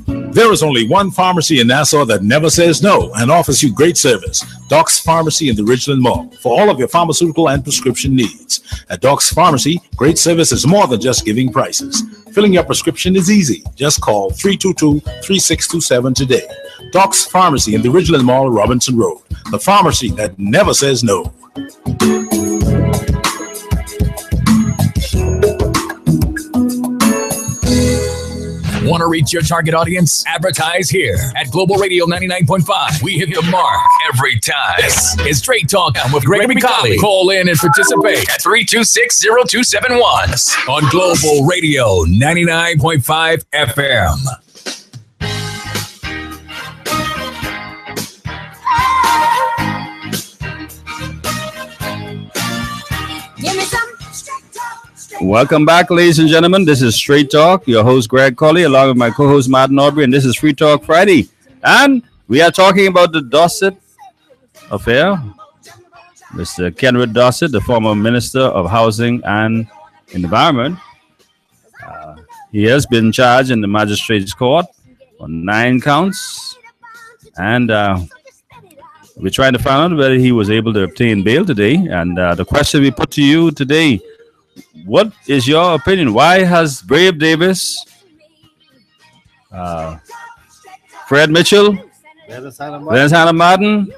S7: There is only one pharmacy in Nassau that never says no and offers you great service. Doc's Pharmacy in the Ridgeland Mall for all of your pharmaceutical and prescription needs. At Doc's Pharmacy, great service is more than just giving prices. Filling your prescription is easy. Just call 322-3627 today. Doc's Pharmacy in the Ridgeland Mall, Robinson Road. The pharmacy that never says no.
S8: Want to reach your target audience? Advertise here at Global Radio 99.5. We hit the mark every time. This is Straight Talk with Gregory Colley. Call in and participate at 326-0271 on Global Radio 99.5 FM.
S1: Give me some straight talk.
S2: Welcome back, ladies and gentlemen. This is Straight Talk. Your host, Greg Colley, along with my co-host, Martin Aubrey, and this is Free Talk Friday. And we are talking about the Dossett affair. Mr. Kenred Dossett, the former Minister of Housing and Environment. He has been charged in the Magistrates Court on 9 counts. And we're trying to find out whether he was able to obtain bail today. And the question we put to you today, what is your opinion? Why has Brave Davis, Fred Mitchell, Dennis Hannah Martin,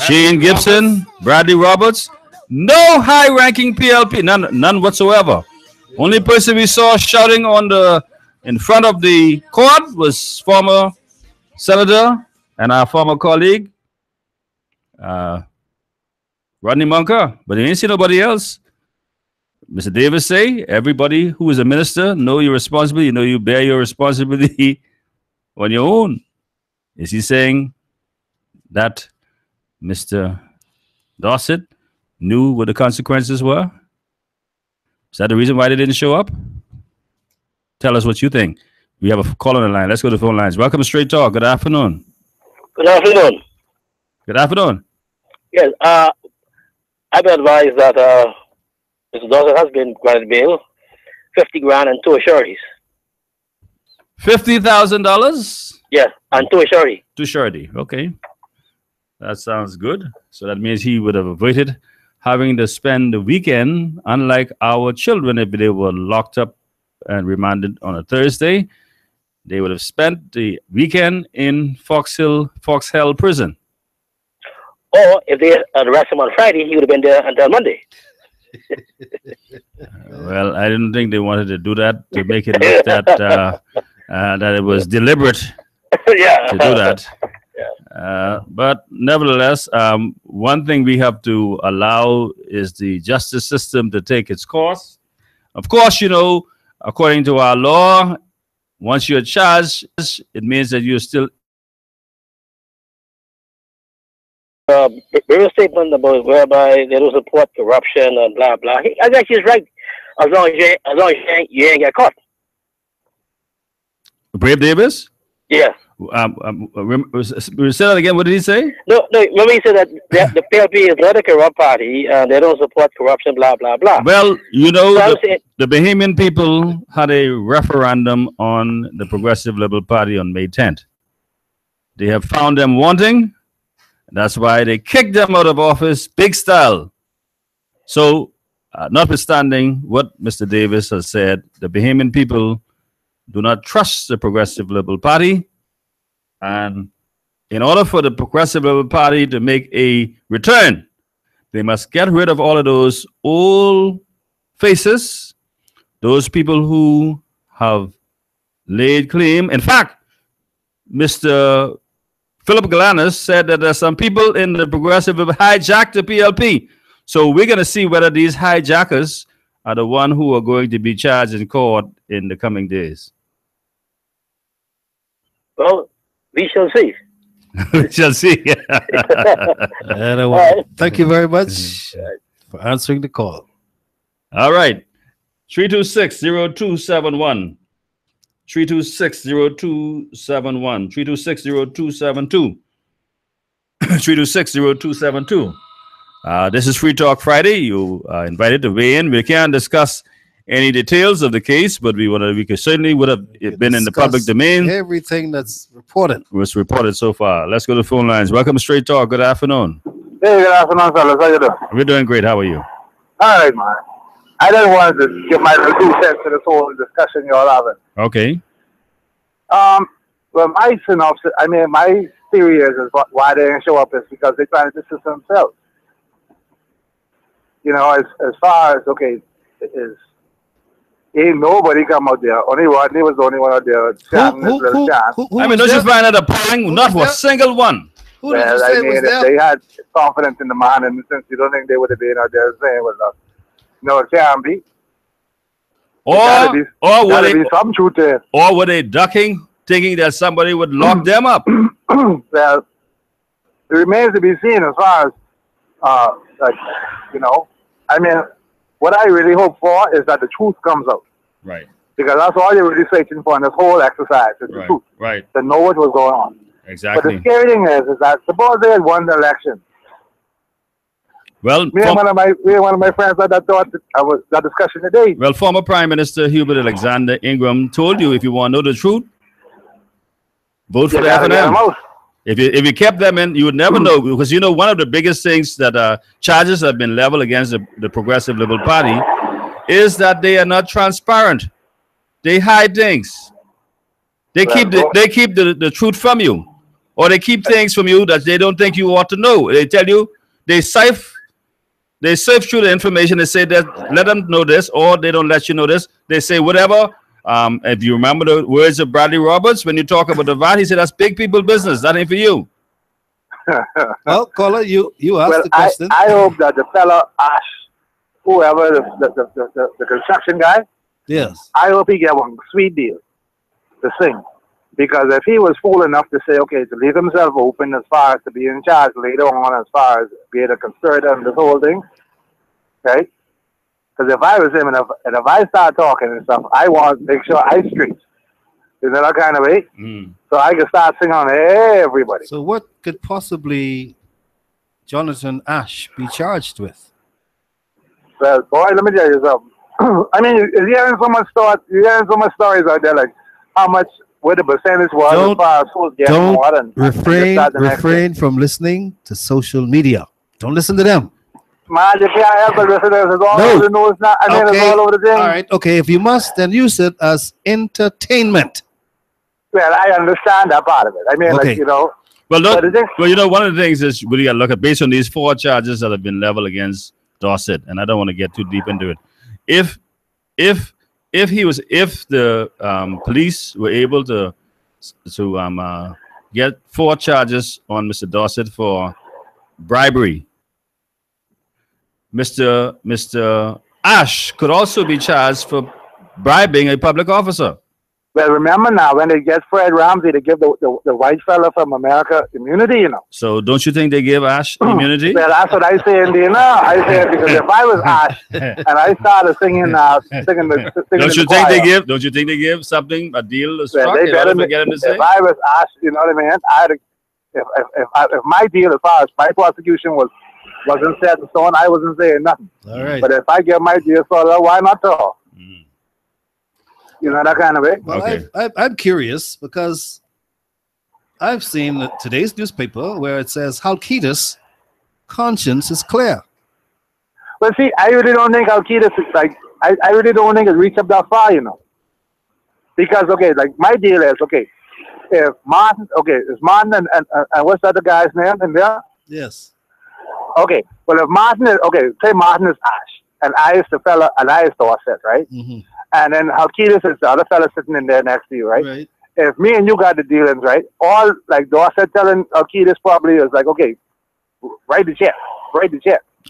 S2: Shane Gibson, Bradley Roberts, no high-ranking PLP, none whatsoever. Only person we saw shouting in front of the court was former Senator and our former colleague, Rodney Monker, but he didn't see nobody else. Mr. Davis say, everybody who is a minister, know your responsibility. You know you bear your responsibility on your own. Is he saying that Mr. Dossett knew what the consequences were? Is that the reason why they didn't show up? Tell us what you think. We have a call on the line. Let's go to the phone lines. Welcome to Straight Talk. Good afternoon.
S9: Good afternoon.
S2: Good afternoon.
S9: Yes, I've been advised that Mr. Dossett has been granted bail, 50 grand and 2 assurities.
S2: $50,000?
S9: Yes, and 2 assurities.
S2: 2 surety. Okay. That sounds good. So that means he would have avoided having to spend the weekend, unlike our children, if they were locked up and remanded on a Thursday. They would have spent the weekend in Foxhell prison.
S9: Or if they arrest him on Friday, he would have been there until Monday.
S2: Well, I didn't think they wanted to do that to make it look that it was deliberate to do that. But nevertheless, one thing we have to allow is the justice system to take its course. Of course, you know, according to our law, once you're charged, it means that you're still
S9: There was a statement about whereby they don't support corruption and blah blah. I think he's right. As long as you ain't get caught.
S2: Brave Davis?
S9: Yeah.
S2: Say that again. What did he say?
S9: No. Remember he said that the PLP is not a corrupt party and they don't support corruption. Blah blah blah.
S2: Well, you know, the Bahamian people had a referendum on the Progressive Liberal Party on May 10th. They have found them wanting. That's why they kicked them out of office, big style. So, notwithstanding what Mr. Davis has said, the Bahamian people do not trust the Progressive Liberal Party. And in order for the Progressive Liberal Party to make a return, they must get rid of all of those old faces, those people who have laid claim. In fact, Mr. Philip Galanis said that there's some people in the Progressive have hijacked the PLP. So we're going to see whether these hijackers are the one who are going to be charged in court in the coming days.
S9: Well, we shall see.
S2: We shall see.
S3: Thank you very much for answering the call.
S2: All right. 326-0271. 326-0271. 326-0272. 326-0272. This is Free Talk Friday. You are invited to weigh in. We can discuss any details of the case, but we could certainly would have been in the public domain.
S3: Everything that's reported
S2: was reported so far. Let's go to the phone lines. Welcome to Straight Talk. Good afternoon.
S10: Hey, good afternoon, fellas. How you doing?
S2: We're doing great. How are you?
S10: All right, man. I just wanted to give my 2 cents to this whole discussion y'all having.
S2: Okay.
S10: Well, my synopsis, my theory is why they didn't show up is because they're trying to distance themselves. You know, as far as, okay, ain't nobody come out there. Only Rodney was the only one out there.
S2: Don't you find that appalling? Not for a single one.
S3: Who did you say was
S10: if
S3: there?
S10: they had confidence in the man, in the sense, you don't think they would have been out there saying, well, no, it can't be.
S2: Or
S10: be some truth there.
S2: Or were they ducking, thinking that somebody would lock them up?
S10: Well, it remains to be seen as far as, what I really hope for is that the truth comes out.
S2: Right.
S10: Because that's all you're really searching for in this whole exercise, is the truth.
S2: Right.
S10: To know what was going on.
S2: Exactly.
S10: But the scary thing is that suppose they had won the election.
S2: Well,
S10: me and one of my friends had that discussion today.
S2: Well, former Prime Minister Hubert Alexander Ingram told you, if you want to know the truth, vote for the FNM. If you kept them in, you would never know, because you know one of the biggest things that charges have been leveled against the Progressive Liberal Party is that they are not transparent. They hide things. They keep the truth from you, or they keep things from you that they don't think you ought to know. They tell you, they sift through the information. They say that let them know this, or they don't let you know this. They say whatever. If you remember the words of Bradley Roberts, when you talk about the VAT, he said that's big people business. That ain't for you.
S3: Well, caller, you asked the question.
S10: I hope that the fella Ash, whoever the construction guy,
S3: yes,
S10: I hope he get one sweet deal to sing. Because if he was fool enough to say, okay, to leave himself open as far as to be in charge later on, as far as being a conspirator and this whole thing, right? Because if I was him and if I start talking and stuff, I want to make sure I straight. Is that kind of way? So I can start singing on everybody.
S3: So what could possibly Jonathan Ash be charged with?
S10: Well, boy, let me tell you something. You're hearing so much stories out there, like how much, where the percentage was as far as who's getting more. And
S3: refrain from listening to social media. Don't listen to them.
S10: Man, you can't help but listen to it. It's all over the news now. It's all over the thing.
S3: All right, okay. If you must, then use it as entertainment.
S10: Well, I understand that part of it.
S2: Well, one of the things is we got to look at, based on these 4 charges that have been leveled against Dorset, and I don't want to get too deep into it. If the police were able to get 4 charges on Mr. Dorset for bribery, Mr. Ash could also be charged for bribing a public officer.
S10: Well, remember now, when they get Fred Ramsey, they give the white fella from America immunity, you know.
S2: So don't you think they give Ash immunity?
S10: Well, that's what I say in the now. I say because if I was Ash and I started singing
S2: don't you think they give something, a deal, a struck,
S10: well, they better get him to say? If I was Ash, you know what I mean? If my deal as far as my prosecution wasn't set in stone, I wasn't saying nothing.
S3: All right.
S10: But if I get my deal sorted out, why not talk? You know, that kind of way.
S3: Well, okay. I'm curious because I've seen today's newspaper where it says Halkitis' conscience is clear.
S10: Well, see, I really don't think Halkitis is like, I really don't think it reached up that far, you know. Because, okay, like my deal is, okay, if Martin, is Martin and what's the other guy's name in there?
S3: Yes.
S10: Okay, well, if Martin is, say Martin is Ash, and I is the fella, and I is Dorset, right?
S3: Mm-hmm.
S10: And then Halkitis is the other fella sitting in there next to you, right?
S3: Right.
S10: If me and you got the dealings, right? All, like Dorset telling Halkitis probably is like, okay, write the check.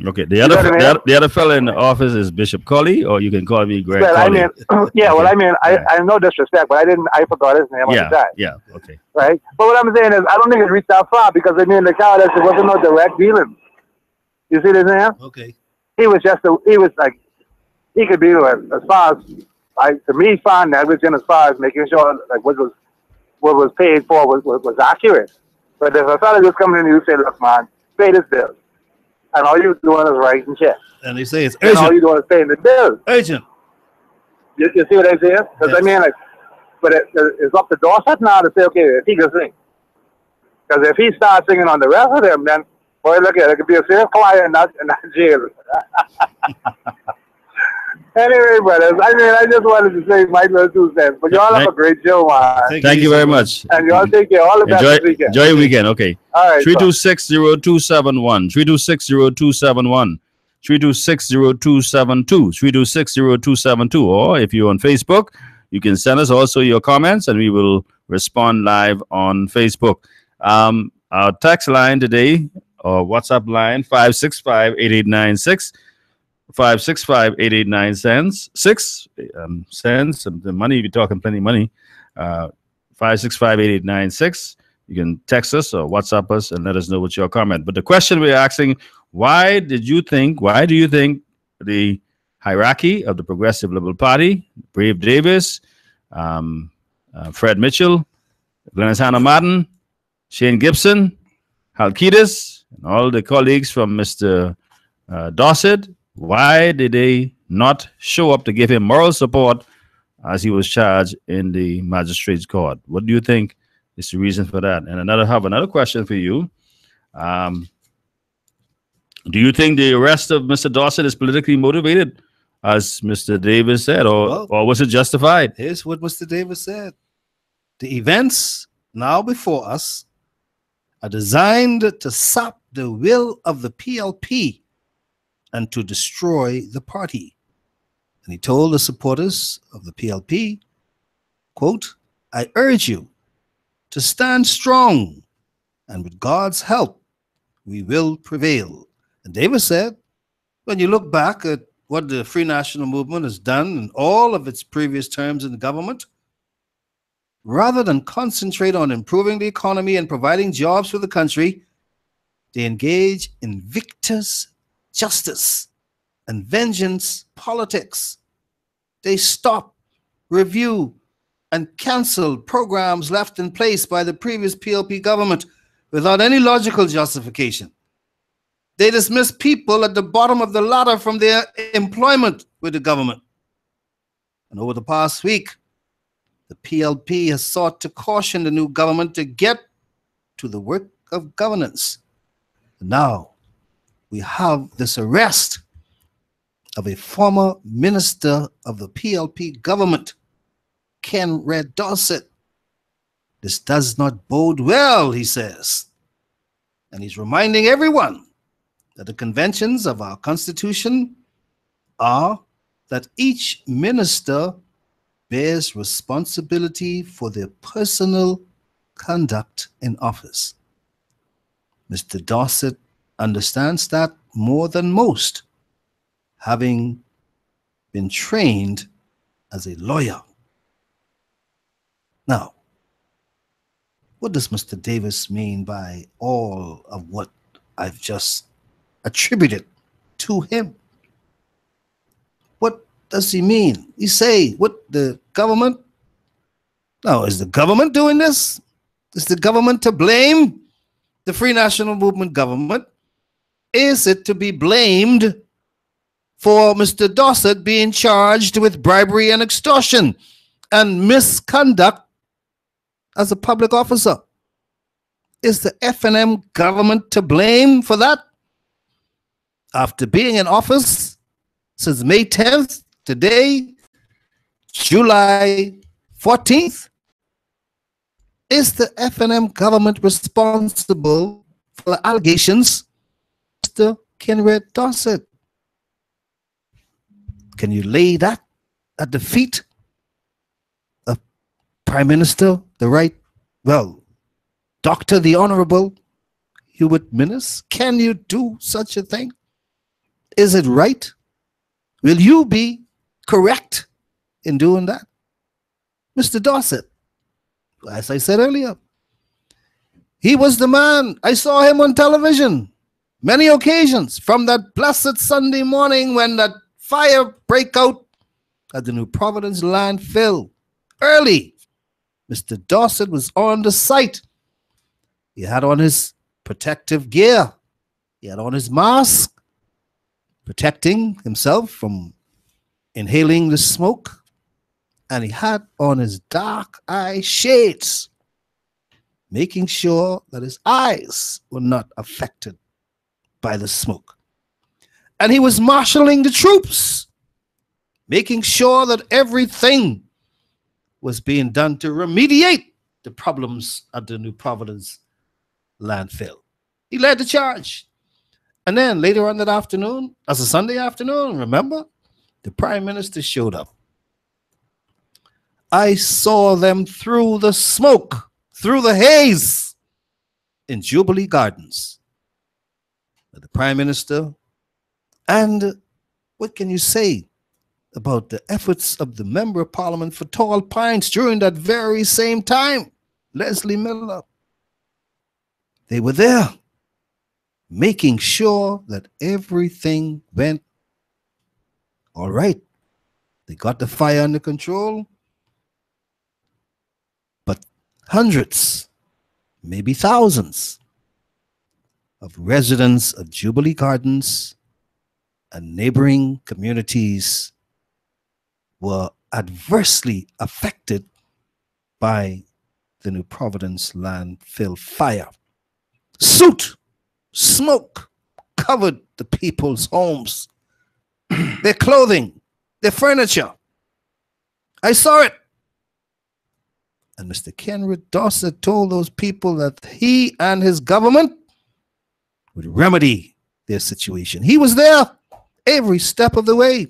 S2: Okay, the other fella in the office is Bishop Colley, or you can call me Greg Colley.
S10: I know disrespect, but I forgot his name at the time.
S2: Yeah, okay.
S10: Right? But what I'm saying is, I don't think it reached that far, because the guy there wasn't no direct dealing. You see what I'm saying?
S3: Okay.
S10: He could be as far as, to me, fine negligent as far as making sure like what was paid for was accurate. But if a fellow just comes in and you say, look, man, pay this bill, and all you're doing is writing checks,
S3: and they say it's urgent,
S10: and all you're doing is paying the bill,
S3: urgent.
S10: You see what I'm saying? Because I mean, like, but it's up to Dorset now to say, okay, if he can sing. Because if he starts singing on the rest of them, then, boy, look at it, it could be a safe choir and not jail. Anyway, brothers, I mean, I just wanted to say my little 2 cents. But y'all have a great show, man.
S2: Thank you very much.
S10: And y'all take care. All the best this weekend.
S2: Enjoy your weekend. Okay.
S10: All right.
S2: 3260271. 3260271. 3260272. 3260272. Or if you're on Facebook, you can send us also your comments and we will respond live on Facebook. Our text line today, or WhatsApp line, 565-8896. 565-8896. Cents. The money, we're talking plenty of money. 565-8896. You can text us or WhatsApp us and let us know what's your comment. But the question we're asking, why do you think the hierarchy of the Progressive Liberal Party, Brave Davis, Fred Mitchell, Glennis Hannah Martin, Shane Gibson, Hal Ketis, and all the colleagues from Mr. Dossett, why did they not show up to give him moral support as he was charged in the magistrate's court? What do you think is the reason for that? And another question for you. Do you think the arrest of Mr. Dossett is politically motivated, as Mr. Davis said, or was it justified?
S3: Here's what Mr. Davis said. The events now before us are designed to sap the will of the PLP and to destroy the party. And he told the supporters of the PLP, quote, I urge you to stand strong, and with God's help, we will prevail. And Davis said, when you look back at what the Free National Movement has done in all of its previous terms in the government, rather than concentrate on improving the economy and providing jobs for the country, they engage in victor's justice and vengeance politics. They stop, review, and cancel programs left in place by the previous PLP government without any logical justification. They dismiss people at the bottom of the ladder from their employment with the government. And over the past week, the PLP has sought to caution the new government to get to the work of governance. Now, we have this arrest of a former minister of the PLP government, Ken Red Dossett. This does not bode well, he says. And he's reminding everyone that the conventions of our Constitution are that each minister bears responsibility for their personal conduct in office. Mr. Dossett understands that more than most, having been trained as a lawyer. Now, what does Mr. Davis mean by all of what I've just attributed to him? What does he mean? He say, what, the government? Now, is the government doing this? Is the government to blame? The Free National Movement government? Is it to be blamed for Mr. Dossett being charged with bribery and extortion and misconduct as a public officer? Is the FNM government to blame for that? After being in office since May 10th, today, July 14th, is the FNM government responsible for the allegations of Mr. Ken Red Dossett? Can you lay that at the feet of Prime Minister, the right, well, Dr. the Honorable Hubert Minnis? Can you do such a thing? Is it right? Will you be correct in doing that? Mr. Dossett, as I said earlier, he was the man. I saw him on television many occasions, from that blessed Sunday morning when that fire break out at the New Providence landfill. Early, Mr. Dossett was on the site. He had on his protective gear. He had on his mask, protecting himself from inhaling the smoke and he had on his dark eye shades, making sure that his eyes were not affected by the smoke. And he was marshaling the troops, making sure that everything was being done to remediate the problems at the New Providence landfill. He led the charge. And then later on that afternoon, as a Sunday afternoon, remember, the Prime Minister showed up. I saw them through the smoke, through the haze in Jubilee Gardens. The Prime Minister, and what can you say about the efforts of the Member of Parliament for Tall Pines during that very same time, Leslie Miller? They were there, making sure that everything went all right. They got the fire under control, but hundreds, maybe thousands of residents of Jubilee Gardens and neighboring communities were adversely affected by the New Providence landfill fire. Soot, smoke covered the people's homes, their clothing, their furniture. I saw it. And Mr. Kenred Dossett told those people that he and his government would remedy their situation. He was there every step of the way.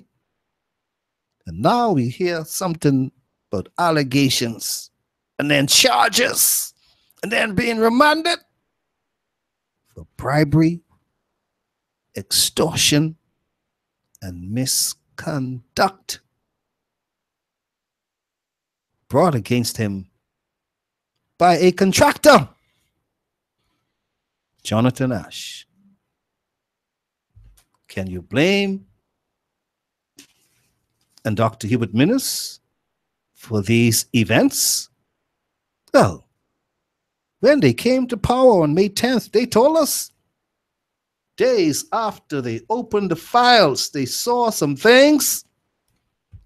S3: And now we hear something about allegations and then charges and then being remanded for bribery, extortion, and misconduct brought against him by a contractor, Jonathan Ash. Can you blame and Dr. Hubert Minnis for these events? Well, when they came to power on May 10th, they told us days after they opened the files, they saw some things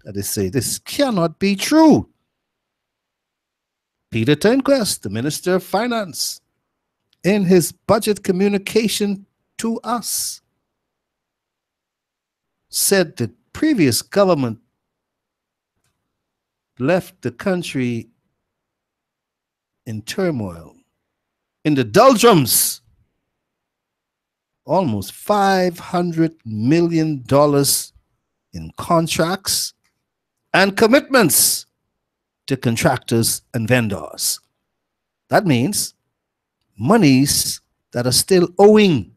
S3: that they say, this cannot be true. Peter Turnquest, the Minister of Finance, in his budget communication to us, said the previous government left the country in turmoil, in the doldrums. Almost $500 million in contracts and commitments to contractors and vendors. That means monies that are still owing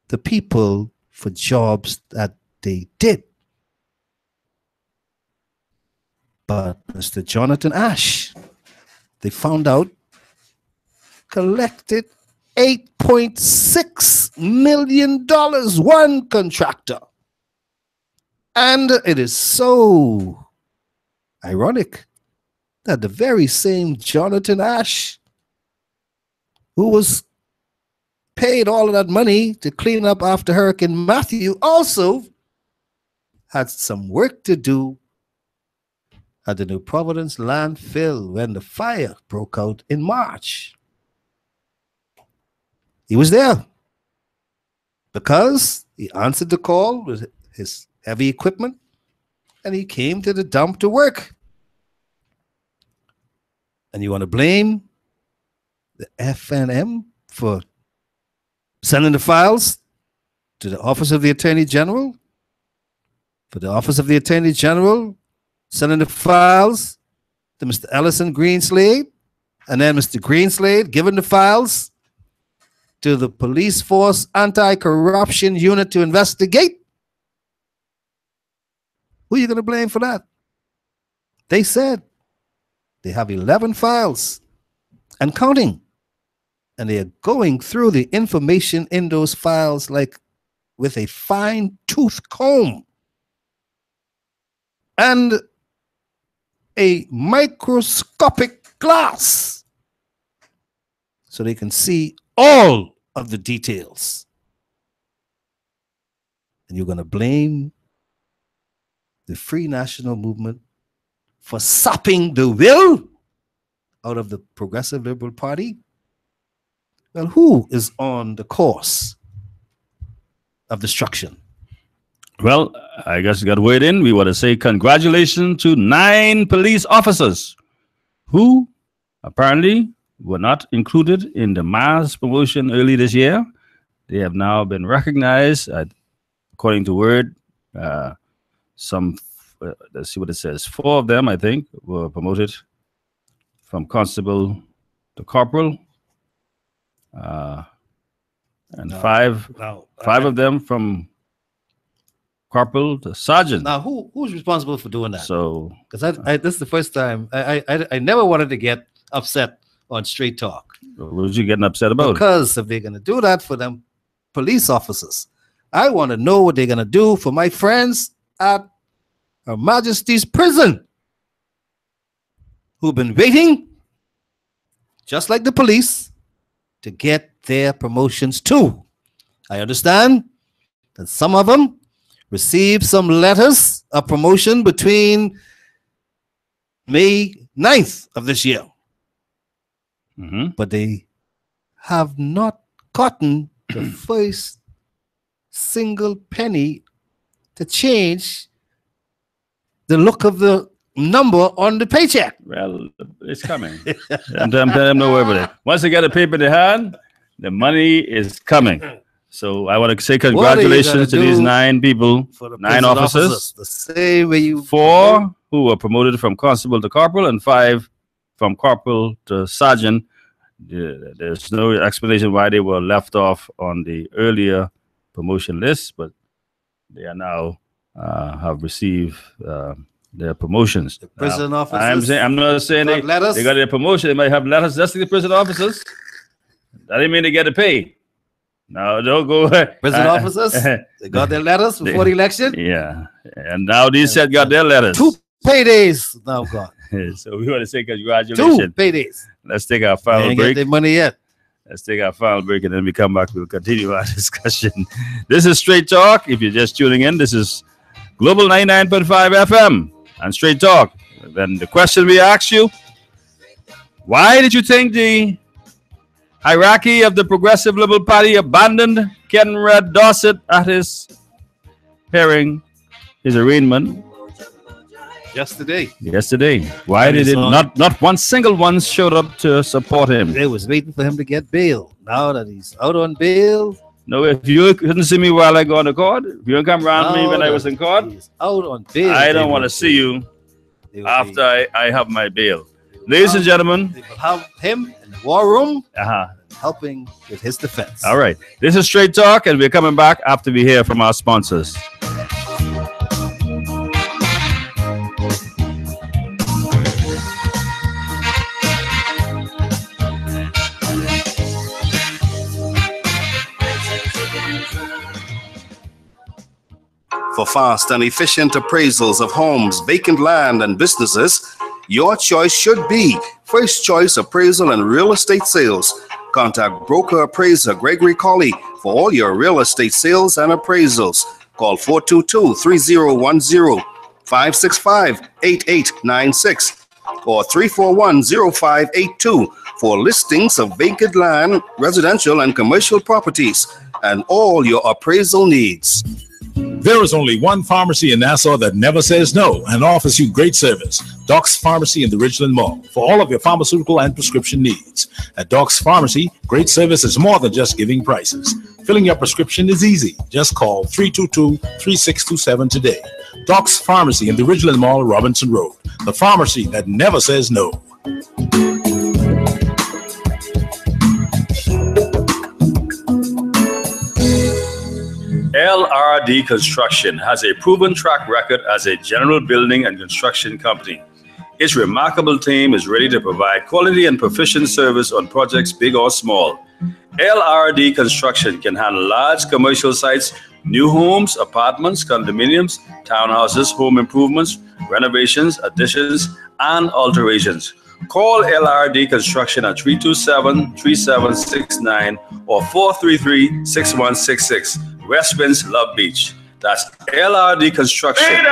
S3: the people for jobs that they did. But Mr. Jonathan Ash, they found out, collected $8.6 million, one contractor. And it is so ironic that the very same Jonathan Ash, who was paid all of that money to clean up after Hurricane Matthew, also had some work to do at the New Providence landfill when the fire broke out in March. He was there because he answered the call with his heavy equipment and he came to the dump to work. And you want to blame the FNM for sending the files to the Office of the Attorney General? For the Office of the Attorney General sending the files to Mr. Ellison Greenslade, and then Mr. Greenslade giving the files to the Police Force Anti-Corruption Unit to investigate? Who are you going to blame for that? They said they have 11 files and counting. And they are going through the information in those files like with a fine-tooth comb and a microscopic glass so they can see all of the details. And you're going to blame the Free National Movement for sapping the will out of the Progressive Liberal Party? Well, who is on the course of destruction?
S2: Well, I guess you got to wait in. We want to say congratulations to 9 police officers who apparently were not included in the mass promotion early this year. They have now been recognized, according to Word. Let's see what it says. 4 of them, I think, were promoted from constable to corporal, and five of them from corporal to sergeant.
S3: Now, who's responsible for doing that?
S2: So,
S3: because this is the first time I never wanted to get upset on Straight Talk.
S2: What was you getting upset about?
S3: Because if they're going to do that for them police officers, I want to know what they're going to do for my friends at Her Majesty's Prison who've been waiting, just like the police, to get their promotions too. I understand that some of them received some letters of promotion between May 9th of this year. But they have not gotten the first single penny to change the look of the number on the paycheck.
S2: Well, it's coming. I'm telling them no worry about it. Once they get a paper in their hand, the money is coming. So I want to say congratulations to these 9 people, 9 officers.
S3: The same way you
S2: 4 who were promoted from constable to corporal and 5 from corporal to sergeant. There's no explanation why they were left off on the earlier promotion list, but they are now have received their promotions.
S3: The prison officers.
S2: I'm not saying they got their promotion. They might have letters just like the prison officers. That didn't mean they get to pay. No, don't go.
S3: Prison officers, they got their letters before the election.
S2: Yeah, and now these said got their letters.
S3: 2 paydays now gone.
S2: So we want to say congratulations.
S3: 2 paydays.
S2: Let's take our final break.
S3: Ain't get their money yet.
S2: Let's take our final break, and then we come back. We'll continue our discussion. This is Straight Talk. If you're just tuning in, this is Global 99.5 FM and Straight Talk. Then the question we asked you: why did you think the hierarchy of the Progressive Liberal Party abandoned Ken Red Dorset at his hearing, his arraignment? Yesterday. Why did it not one single one showed up to support him?
S3: They was waiting for him to get bail. Now that he's out on bail.
S2: No, if you couldn't see me while I go on the court, if you don't come around me when I was in court,
S3: he's out on bail.
S2: I don't want to see you after I have my bail. Ladies and gentlemen,
S3: they will have him in the war room helping with his defense.
S2: All right. This is Straight Talk, and we're coming back after we hear from our sponsors.
S6: For fast and efficient appraisals of homes, vacant land, and businesses, your choice should be First Choice Appraisal and Real Estate Sales. Contact broker appraiser Gregory Colley for all your real estate sales and appraisals. Call 422-3010, 565-8896, or 341-0582 for listings of vacant land, residential and commercial properties, and all your appraisal needs.
S7: There is only one pharmacy in Nassau that never says no and offers you great service. Doc's Pharmacy in the Ridgeland Mall for all of your pharmaceutical and prescription needs. At Doc's Pharmacy, great service is more than just giving prices. Filling your prescription is easy. Just call 322-3627 today. Doc's Pharmacy in the Ridgeland Mall, Robinson Road. The pharmacy that never says no.
S2: LRD Construction has a proven track record as a general building and construction company. Its remarkable team is ready to provide quality and proficient service on projects big or small. LRD Construction can handle large commercial sites, new homes, apartments, condominiums, townhouses, home improvements, renovations, additions, and alterations. Call LRD Construction at 327-3769 or 433-6166. West Winds, Love Beach. That's LRD Construction.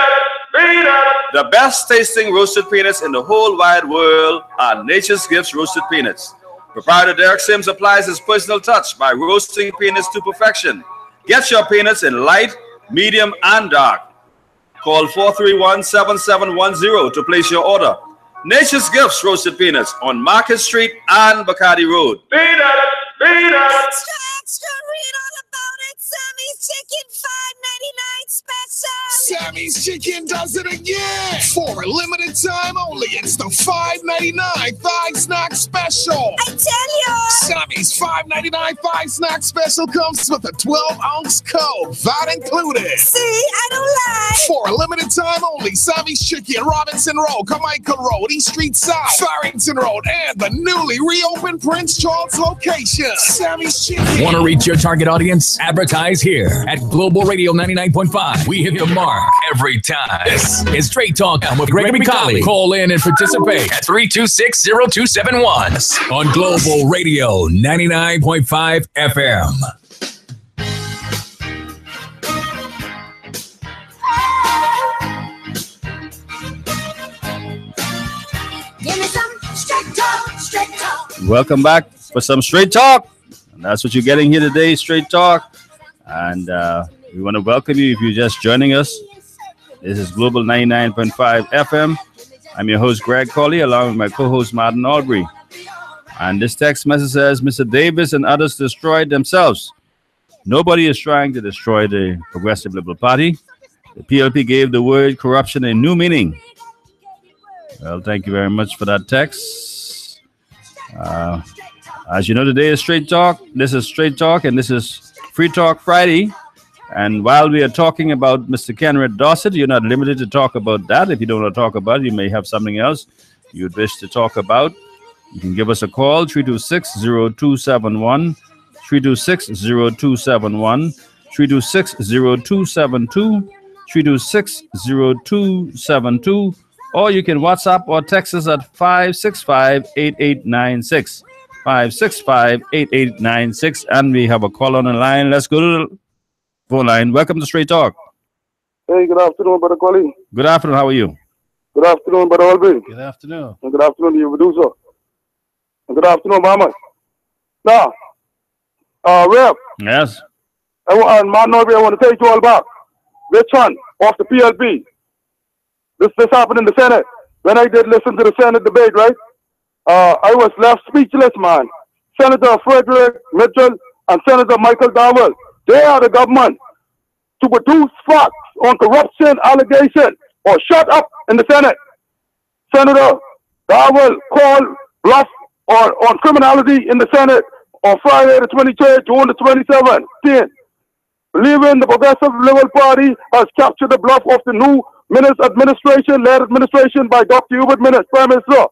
S2: The best tasting roasted peanuts in the whole wide world are Nature's Gifts roasted peanuts. Proprietor Derek Sims applies his personal touch by roasting peanuts to perfection. Get your peanuts in light, medium, and dark. Call 431-7710 to place your order. Nature's Gifts roasted peanuts on Market Street and Bacardi Road.
S1: Extra, extra, read all about it. Sammy's Chicken, $5.99 special.
S5: Sammy's Chicken does it again. For a limited time only, it's the $5.99 Thigh Snack Special.
S1: I tell you.
S5: Sammy's $5.99 Thigh Snack Special comes with a 12-ounce Coke, that included.
S1: See, I don't lie.
S5: For a limited time only, Sammy's Chicken, Robinson Road, Carmichael Road, East Street South, Farrington Road, and the newly reopened Prince Charles location. Sammy's Chicken.
S8: Want to reach your target audience? Advertise here at Global Radio 99.5. We hit the mark every time. This is Straight Talk with Gregory McCauley. Call in and participate at 326-0271 on Global Radio 99.5 FM.
S1: Give me some straight talk, straight talk.
S2: Welcome back for some Straight Talk. And that's what you're getting here today, Straight Talk. And we want to welcome you if you're just joining us. This is Global 99.5 FM. I'm your host, Greg Colley, along with my co-host, Martin Albury. And this text message says, Mr. Davis and others destroyed themselves. Nobody is trying to destroy the Progressive Liberal Party. The PLP gave the word corruption a new meaning. Well, thank you very much for that text. As you know, today is Straight Talk. This is Straight Talk, and this is Free Talk Friday. And while we are talking about Mr. Kenred Dossett, you're not limited to talk about that. If you don't want to talk about it, you may have something else you'd wish to talk about. You can give us a call, 326-0271, 326-0271, 326-0272, 326-0272, or you can WhatsApp or text us at 565-8896. 565-8896, and we have a call on the line. Let's go to the phone line. Welcome to Straight Talk.
S11: Hey, good afternoon, Brother Colin.
S2: Good afternoon. How are you?
S11: Good afternoon, Brother Alvin.
S3: Good afternoon.
S11: And good afternoon to your producer. And good afternoon, Mama. Now, Rev.
S2: Yes.
S11: And Martin Albury, I want to take you all back. Rich Hunt off the PLP. This happened in the Senate. When I did listen to the Senate debate, right? I was left speechless, man. Senator Frederick Mitchell and Senator Michael Dowell, they are the government to produce facts on corruption allegations or shut up in the Senate. Senator Dowell called bluff on criminality in the Senate on Friday the 23rd, June the 27th. Believing the Progressive Liberal Party has captured the bluff of the new administration, led administration by Dr. Hubert Minnis, Prime Minister.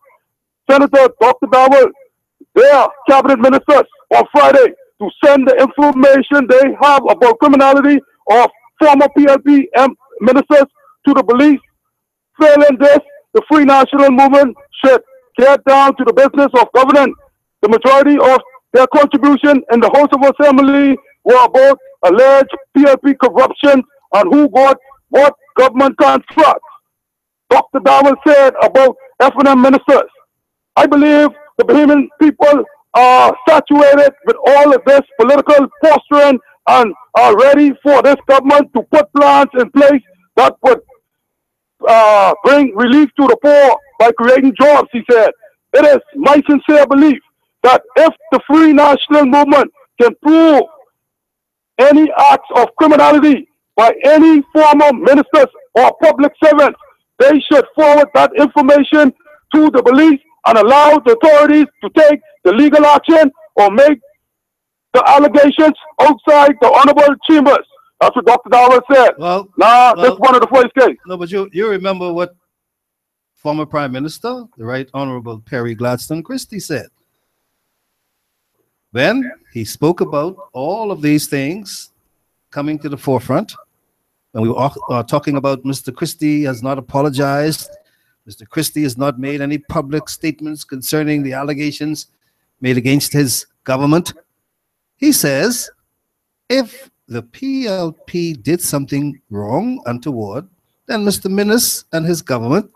S11: Senator Dr. Dowell, their cabinet ministers on Friday to send the information they have about criminality of former PLP ministers to the police. Failing this, the Free National Movement should get down to the business of governing. The majority of their contribution in the House of Assembly were about alleged PLP corruption and who got what government contracts. Dr. Dowell said about F&M ministers, I believe the Bahamian people are saturated with all of this political posturing and are ready for this government to put plans in place that would bring relief to the poor by creating jobs, he said. It is my sincere belief that if the Free National Movement can prove any acts of criminality by any former ministers or public servants, they should forward that information to the police and allow the authorities to take the legal action or make the allegations outside the honorable chambers. That's what Dr. Dowell said. That's one of the first cases.
S3: No, but you remember what former Prime Minister, the Right Honorable Perry Gladstone Christie, said when he spoke about all of these things coming to the forefront, and we were talking about Mr. Christie has not apologized. Mr. Christie has not made any public statements concerning the allegations made against his government. He says, if the PLP did something wrong, untoward, then Mr. Minnis and his government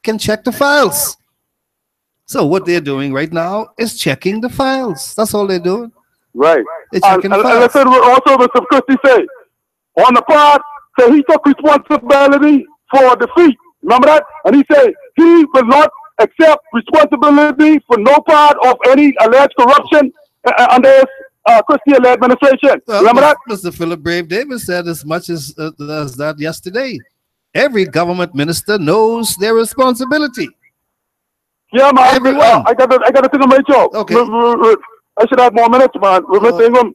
S3: can check the files. So what they're doing right now is checking the files. That's all they're doing.
S11: Right.
S3: They're checking the
S11: And
S3: files.
S11: listen, also, Mr. Christie say, on the part, say he took responsibility for defeat. Remember that? And he said he will not accept responsibility for no part of any alleged corruption under his Christie-led administration.
S3: Well,
S11: Remember that?
S3: Mr. Philip Brave Davis said as much as that yesterday. Every government minister knows their responsibility.
S11: Yeah, man.
S3: Everyone.
S11: I got to think of my job.
S3: Okay.
S11: I should have more minutes, man. With Mr. Ingram,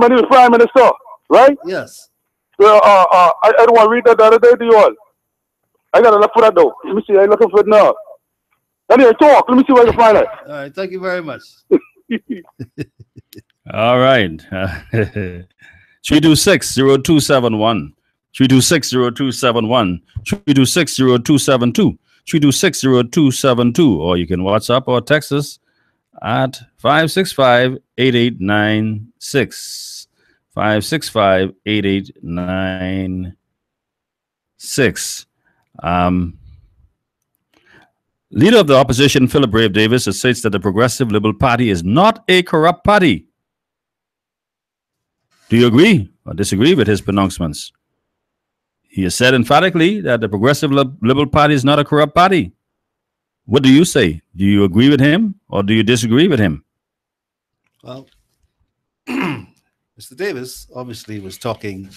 S11: and he was Prime Minister, right?
S3: Yes.
S11: I don't want to read that the other day to you all. I got to look for that, though. Let me see. I'm looking for it now. Anyway, talk. Let me see where I can find it.
S3: All right. Thank you very much.
S2: All right. 326-0271. 326-0271. 326-0272. 326-0272. Or you can WhatsApp or text us at 565-8896. 565-8896. Leader of the opposition, Philip Brave Davis, states that the Progressive Liberal Party is not a corrupt party. Do you agree or disagree with his pronouncements? He has said emphatically that the Progressive Liberal Party is not a corrupt party. What do you say? Do you agree with him or do you disagree with him?
S3: Well, Mr. Davis obviously was talking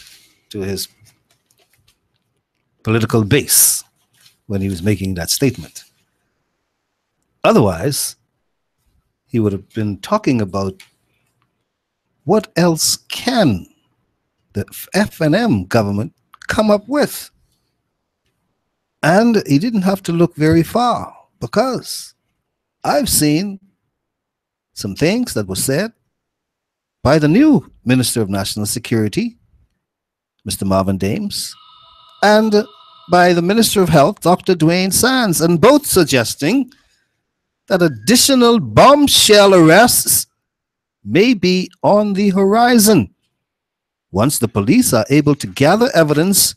S3: to his political base when he was making that statement. Otherwise, he would have been talking about what else can the F&M government come up with. And he didn't have to look very far, because I've seen some things that were said by the new Minister of National Security, Mr. Marvin Dames, and by the Minister of Health, Dr. Dwayne Sands, and both suggesting that additional bombshell arrests may be on the horizon once the police are able to gather evidence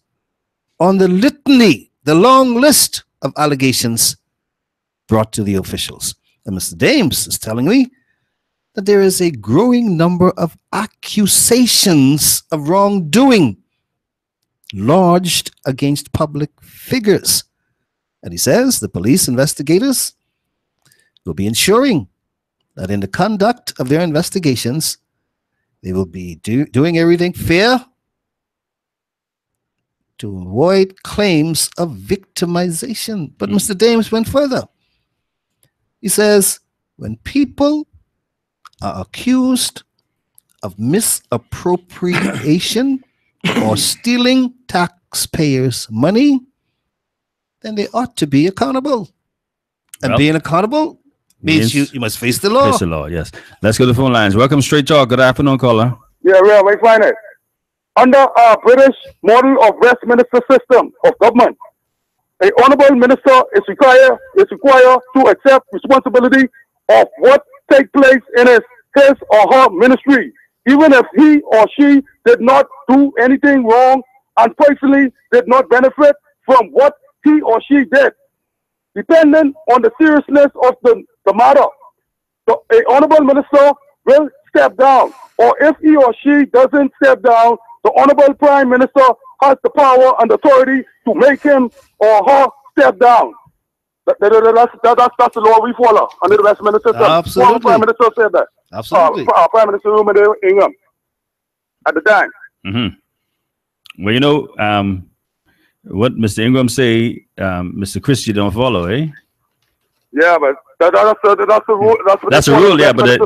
S3: on the litany, the long list of allegations brought to the officials. And Mr. Dames is telling me that there is a growing number of accusations of wrongdoing lodged against public figures. And he says the police investigators will be ensuring that in the conduct of their investigations, they will be doing everything fair to avoid claims of victimization. But Mr. Dames went further. He says, when people are accused of misappropriation or stealing taxpayers' money, then they ought to be accountable. And being accountable means you must face the law.
S2: Face the law, yes. Let's go to the phone lines. Welcome, Straight Talk. Good afternoon, caller.
S11: Yeah, I find it. Under our British model of Westminster system of government, an honorable minister is required to accept responsibility of what takes place in his or her ministry, even if he or she did not do anything wrong and personally did not benefit from what he or she did. Depending on the seriousness of the matter, an honorable minister will step down, or if he or she doesn't step down, the honorable prime minister has the power and authority to make him or her step down. That's the law we follow under the Westminster system.
S3: Absolutely.
S11: Prime Minister said that.
S3: Absolutely.
S11: Prime Minister Ingham at the time.
S2: Mm-hmm. Well, you know, what Mr. Ingram say, Mr. Christie don't follow, eh?
S11: Yeah, but that's the rule.
S2: That's a rule, yeah. But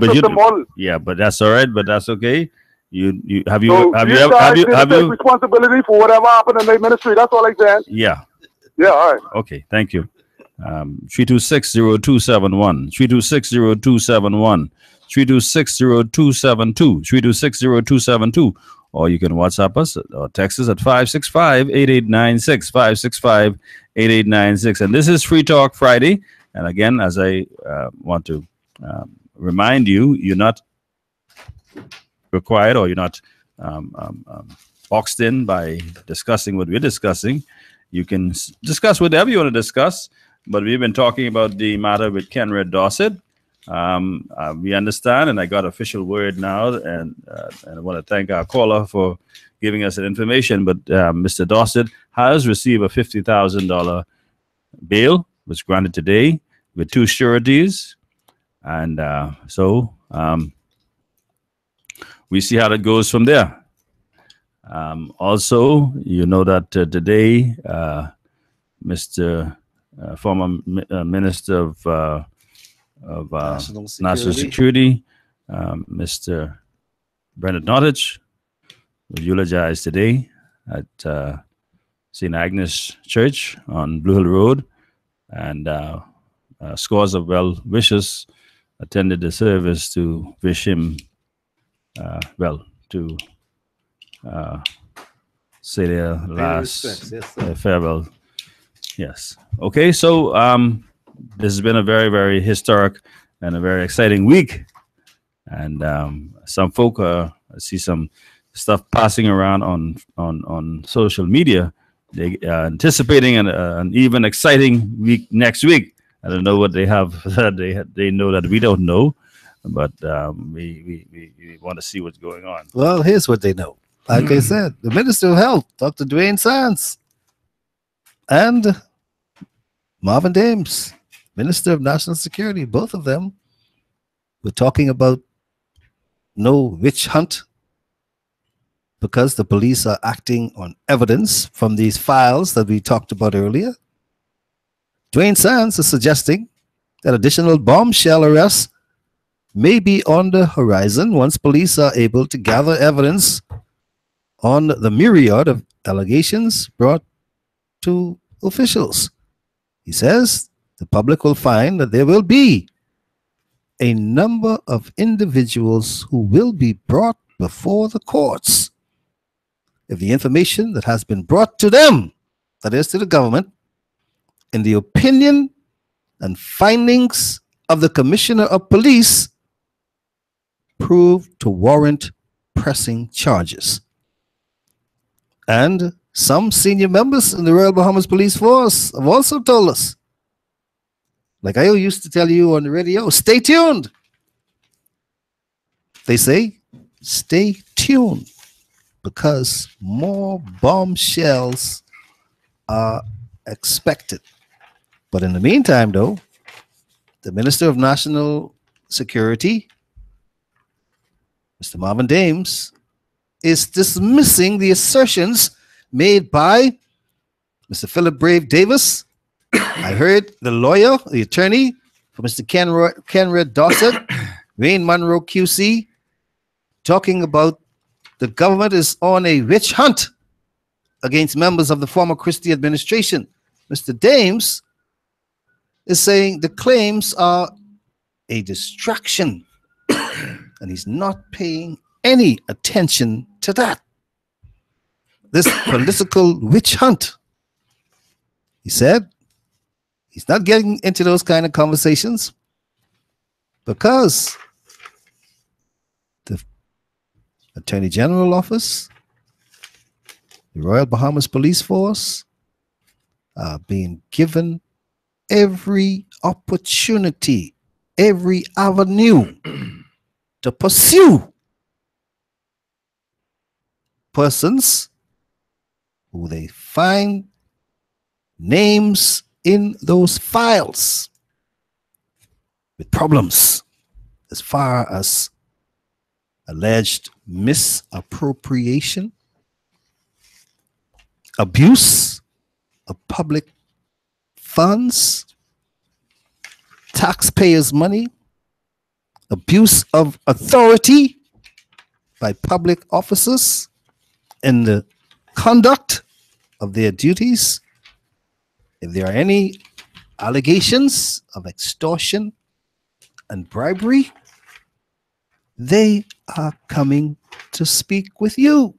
S2: yeah, but that's all right. But that's okay. You have you
S11: responsibility for whatever happened in the ministry. That's all I said.
S2: Yeah.
S11: Yeah. All right.
S2: Okay. Thank you. 326-0271. 326-0271. 326-0272. 326-0272. Or you can WhatsApp us or text us at 565-8896. 565-8896. And this is Free Talk Friday. And again, as I want to remind you, you're not required or you're not boxed in by discussing what we're discussing. You can discuss whatever you want to discuss, but we've been talking about the matter with Kenred Dossett. We understand, and I got official word now, and I want to thank our caller for giving us that information. But Mr. Dossett has received a $50,000 bail, was granted today with 2 sureties, and so we see how that goes from there. Also, you know that today, Mr. Former Minister of National Security, Mr. Bernard Nottage, was eulogized today at St. Agnes Church on Blue Hill Road, and scores of well-wishers attended the service to wish him to say their last farewell. Yes. Okay, so this has been a very, very historic and a very exciting week. And some folk, I see some stuff passing around on social media. They are anticipating an even exciting week next week. I don't know what they have that they know that we don't know, but we want to see what's going on.
S3: Well, here's what they know. Like I said, the Minister of Health, Dr. Dwayne Sands, and Marvin Dames, Minister of National Security, both of them were talking about no witch hunt because the police are acting on evidence from these files that we talked about earlier. Dwayne Sands is suggesting that additional bombshell arrests may be on the horizon once police are able to gather evidence on the myriad of allegations brought to officials. He says the public will find that there will be a number of individuals who will be brought before the courts if the information that has been brought to them, that is to the government, in the opinion and findings of the Commissioner of Police, prove to warrant pressing charges. And some senior members in the Royal Bahamas Police Force have also told us, like I used to tell you on the radio, stay tuned. They say, stay tuned, because more bombshells are expected. But in the meantime, though, the Minister of National Security, Mr. Marvin Dames, is dismissing the assertions made by Mr. Philip Brave Davis. I heard the lawyer, the attorney for Mr. Kenred Dossett, Wayne Monroe QC, talking about the government is on a witch hunt against members of the former Christie administration. Mr. Dames is saying the claims are a distraction, and he's not paying any attention to that. This political witch hunt. He said he's not getting into those kind of conversations because the Attorney General Office, the Royal Bahamas Police Force are being given every opportunity, every avenue to pursue persons who they find names in those files with problems as far as alleged misappropriation, abuse of public funds, taxpayers' money, abuse of authority by public officers in the conduct of their duties. If there are any allegations of extortion and bribery, they are coming to speak with you.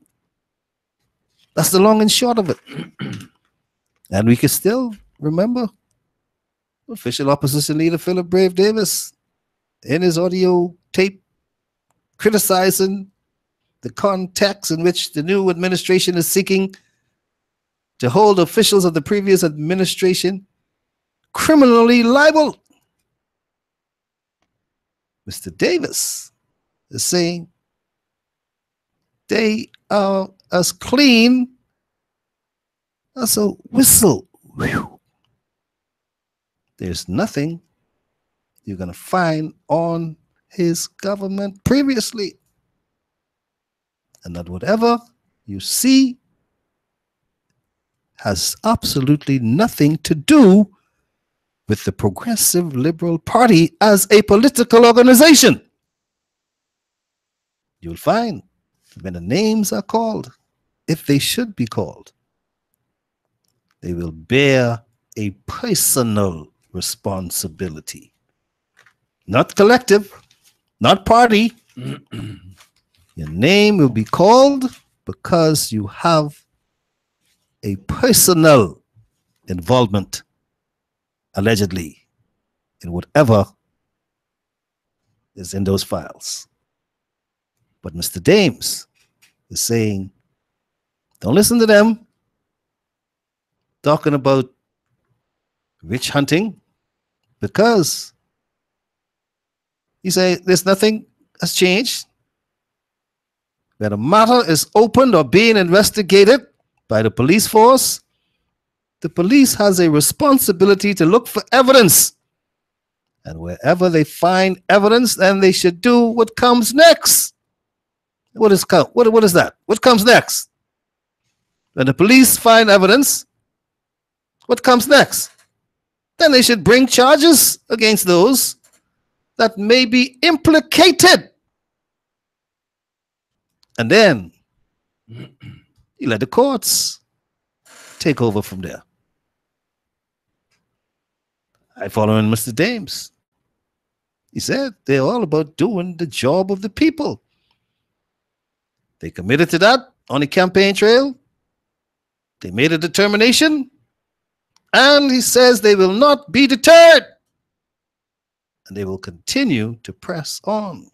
S3: That's the long and short of it. And we can still remember official opposition leader Philip Brave Davis in his audio tape criticizing the context in which the new administration is seeking to hold officials of the previous administration criminally liable. Mr. Davis is saying they are as clean as a whistle. Whew. There's nothing you're going to find on his government previously. And that whatever you see has absolutely nothing to do with the Progressive Liberal Party as a political organization. You'll find when the names are called, if they should be called, they will bear a personal responsibility. Not collective, not party. Your name will be called because you have a personal involvement, allegedly, in whatever is in those files. But Mr. Dames is saying, don't listen to them talking about witch hunting, because he say there's nothing has changed. When a matter is opened or being investigated by the police force, the police has a responsibility to look for evidence. And wherever they find evidence, then they should do what comes next. What is that? What comes next? When the police find evidence, what comes next? Then they should bring charges against those that may be implicated. And then you let the courts take over from there. I follow in Mr. Dames. He said they're all about doing the job of the people. They committed to that on the campaign trail. They made a determination. And he says they will not be deterred. And they will continue to press on.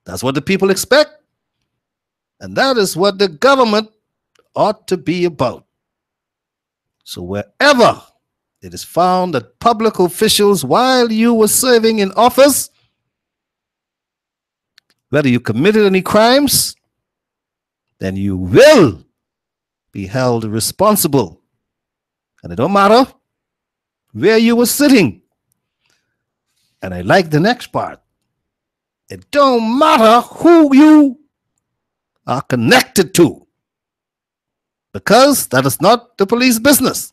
S3: That's what the people expect. And that is what the government ought to be about. So wherever it is found that public officials, while you were serving in office, whether you committed any crimes, then you will be held responsible. And it don't matter where you were sitting. And I like the next part. It don't matter who you are connected to, because that is not the police business.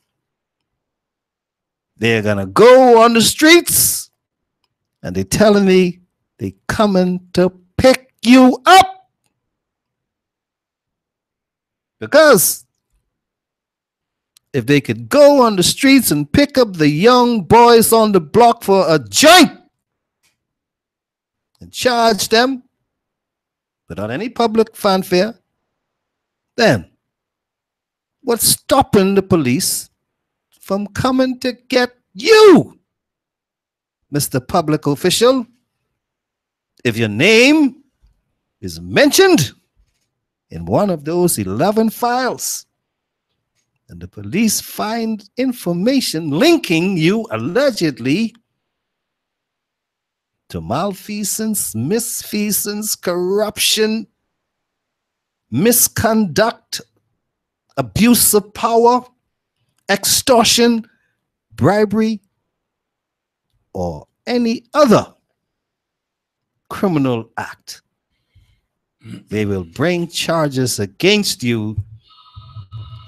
S3: They're gonna go on the streets and they're telling me they coming to pick you up, because if they could go on the streets and pick up the young boys on the block for a joint and charge them without any public fanfare, then what's stopping the police from coming to get you, Mr. Public Official, if your name is mentioned in one of those 11 files and the police find information linking you allegedly to malfeasance, misfeasance, corruption, misconduct, abuse of power, extortion, bribery, or any other criminal act, they will bring charges against you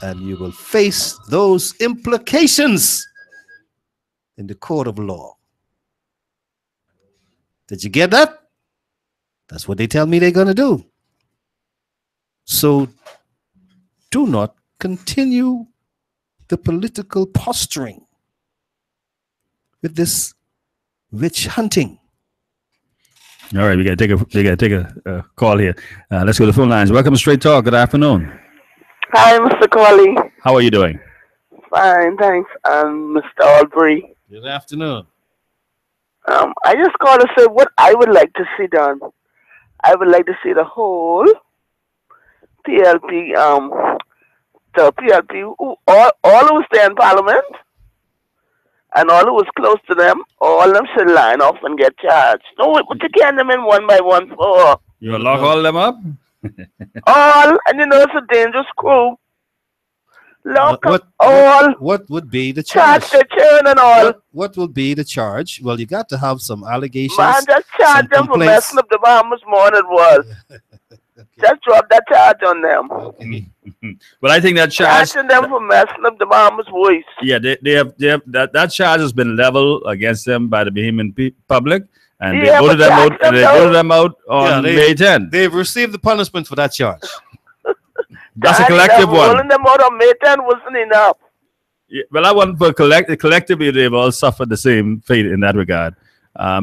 S3: and you will face those implications in the court of law. Did you get that? That's what they tell me they're going to do. So do not continue the political posturing with this witch hunting.
S2: All right, we got to take a call here. Let's go to the phone lines. Welcome to Straight Talk. Good afternoon.
S12: Hi, Mr. Colley.
S2: How are you doing?
S12: Fine, thanks. Mr. Albury.
S3: Good afternoon.
S12: I just called to say what I would like to see done. I would like to see the whole PLP the PLP, all who was there in Parliament and all who was close to them, all of them should line up and get charged. No, what you can them in one by one for?
S2: You will lock all them up?
S12: All, and you know it's a dangerous crew. Lock up all.
S3: What would be the charge?
S12: Charge the churn and all.
S3: What will be the charge? Well, you got to have some allegations.
S12: Man, just charge them for
S3: complaints.
S12: messing up the Bahamas more than it was. Just drop that charge on them.
S2: But I think that charge,
S12: Charging them for messing up the Bahamas voice.
S2: yeah, they have that charge has been leveled against them by the Bahamian public, and they
S12: Yeah,
S2: voted
S12: but
S2: them out.
S12: charge
S2: And they
S12: them
S2: voted them out on May 10th.
S3: They've received the punishment for that charge.
S2: That's a collective one.
S12: Rolling them out on May 10 wasn't enough.
S2: Yeah, well, I want for collectively they've all suffered the same fate in that regard.